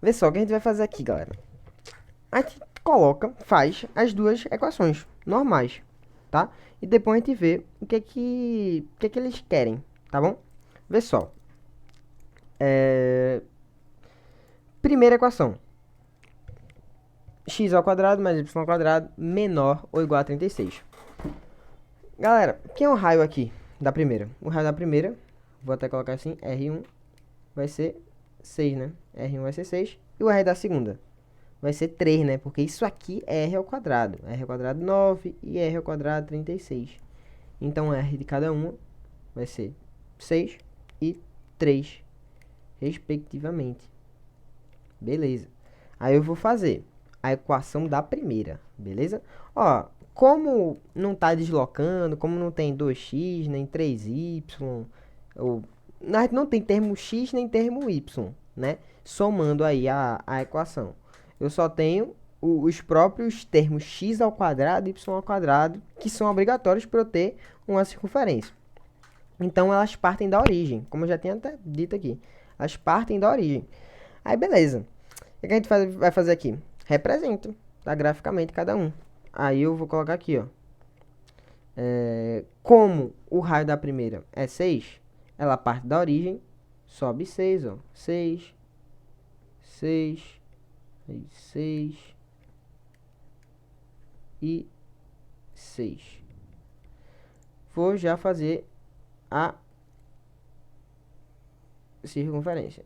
Vê só o que a gente vai fazer aqui, galera. A gente faz as duas equações normais, tá? E depois a gente vê o que eles querem, tá bom? Vê só. Primeira equação. X ao quadrado mais y ao quadrado menor ou igual a 36. Galera, quem é o raio aqui da primeira? O raio da primeira, vou até colocar assim, R1 vai ser 6, né? R1 vai ser 6. E o R da segunda vai ser 3, né? Porque isso aqui é R ao quadrado. R ao quadrado 9 e R ao quadrado 36. Então, R de cada uma vai ser 6 e 3, respectivamente. Beleza. Aí eu vou fazer a equação da primeira, beleza? Ó, como não tá deslocando, como não tem 2x, nem 3y, ou, não tem termo x nem termo y, né? Somando aí a equação. Eu só tenho os próprios termos x ao quadrado e y ao quadrado, que são obrigatórios para eu ter uma circunferência. Então, elas partem da origem, como eu já tinha até dito aqui. Elas partem da origem. Aí, beleza. O que a gente vai fazer aqui? Representa, tá? Graficamente cada um. Aí eu vou colocar aqui, ó. Como o raio da primeira é 6, ela parte da origem, sobe 6, ó. 6, 6, 6 e 6. Vou já fazer a circunferência.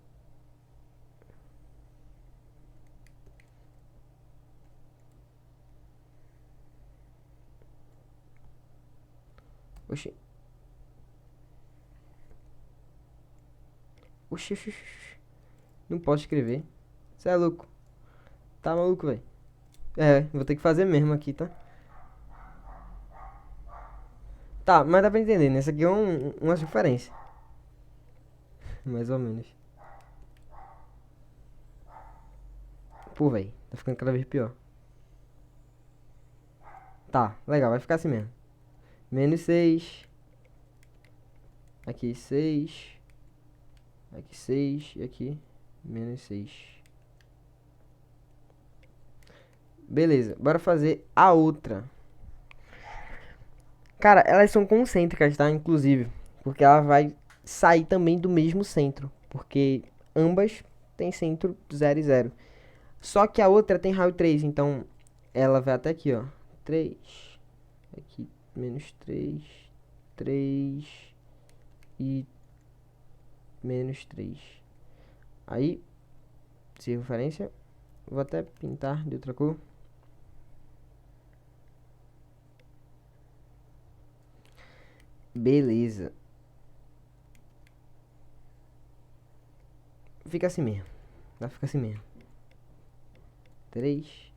Oxi. Oxi, oxi, oxi. Não posso escrever. Você é louco. Tá maluco, velho? Vou ter que fazer mesmo aqui, tá? Tá, mas dá pra entender, né? Isso aqui é uma circunferência. Mais ou menos. Pô, velho. Tá ficando cada vez pior. Tá, legal. Vai ficar assim mesmo. Menos 6. Aqui 6. Aqui 6. E aqui menos 6. Beleza. Bora fazer a outra. Cara, elas são concêntricas, tá? Inclusive. Porque ela vai sair também do mesmo centro. Porque ambas têm centro 0 e 0. Só que a outra tem raio 3. Então, ela vai até aqui, ó. 3. Aqui, menos 3. 3. E menos 3. Aí, circunferência. Vou até pintar de outra cor. Beleza. Fica assim mesmo. Vai ficar assim mesmo. 3.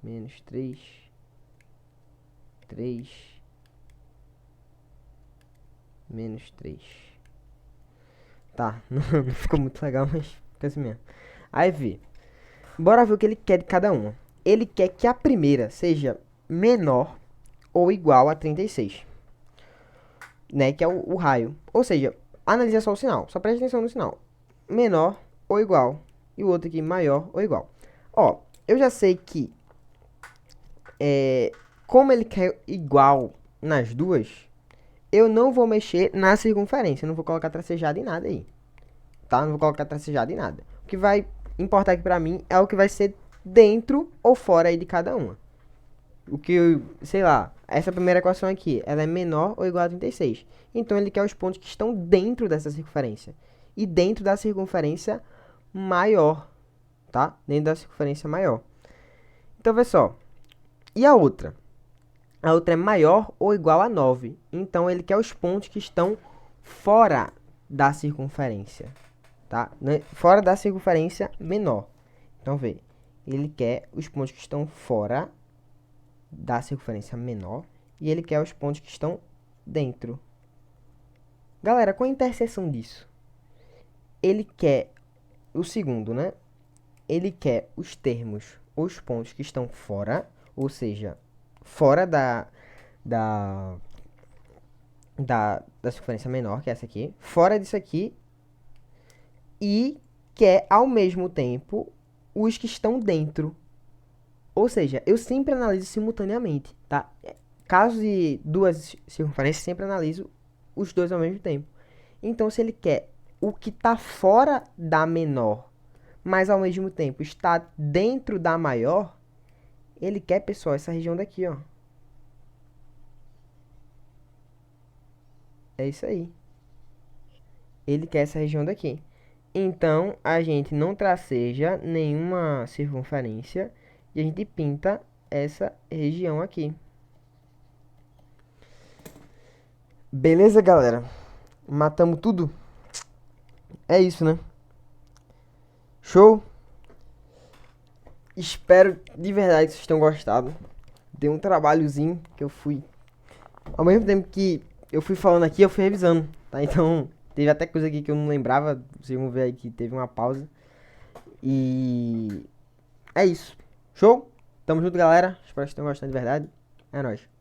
Menos 3. 3. Menos 3. Tá, não ficou muito legal, mas fica assim mesmo. Aí vê. Bora ver o que ele quer de cada uma. Ele quer que a primeira seja menor ou igual a 36. Né, que é o raio. Ou seja, analisa só o sinal. Só preste atenção no sinal. Menor ou igual. E o outro aqui, maior ou igual. Ó, eu já sei que como ele quer igual nas duas, eu não vou mexer na circunferência. Eu não vou colocar tracejado em nada aí. Tá? Não vou colocar tracejado em nada. O que vai importar aqui pra mim é o que vai ser dentro ou fora aí de cada uma. O que, sei lá, essa primeira equação aqui, ela é menor ou igual a 36. Então, ele quer os pontos que estão dentro dessa circunferência. E dentro da circunferência maior, tá? Dentro da circunferência maior. Então, vê só. E a outra? A outra é maior ou igual a 9. Então, ele quer os pontos que estão fora da circunferência, tá? Fora da circunferência menor. Então, vê. Ele quer os pontos que estão fora da circunferência menor e ele quer os pontos que estão dentro. Galera, qual a interseção disso? Ele quer o segundo, né? Ele quer os termos, os pontos que estão fora, ou seja, fora da circunferência menor, que é essa aqui, fora disso aqui, e quer ao mesmo tempo os que estão dentro. Ou seja, eu sempre analiso simultaneamente, tá? Caso de duas circunferências, sempre analiso os dois ao mesmo tempo. Então, se ele quer o que está fora da menor, mas ao mesmo tempo está dentro da maior, ele quer, pessoal, essa região daqui, ó. É isso aí. Ele quer essa região daqui. Então, a gente não traceja nenhuma circunferência e a gente pinta essa região aqui. Beleza, galera? Matamos tudo? É isso, né? Show? Espero de verdade que vocês tenham gostado. Deu um trabalhozinho que eu fui. Ao mesmo tempo que eu fui falando aqui, eu fui revisando, tá? Então, teve até coisa aqui que eu não lembrava. Vocês vão ver aí que teve uma pausa. E é isso. Show? Tamo junto, galera. Espero que vocês tenham gostado de verdade. É nóis.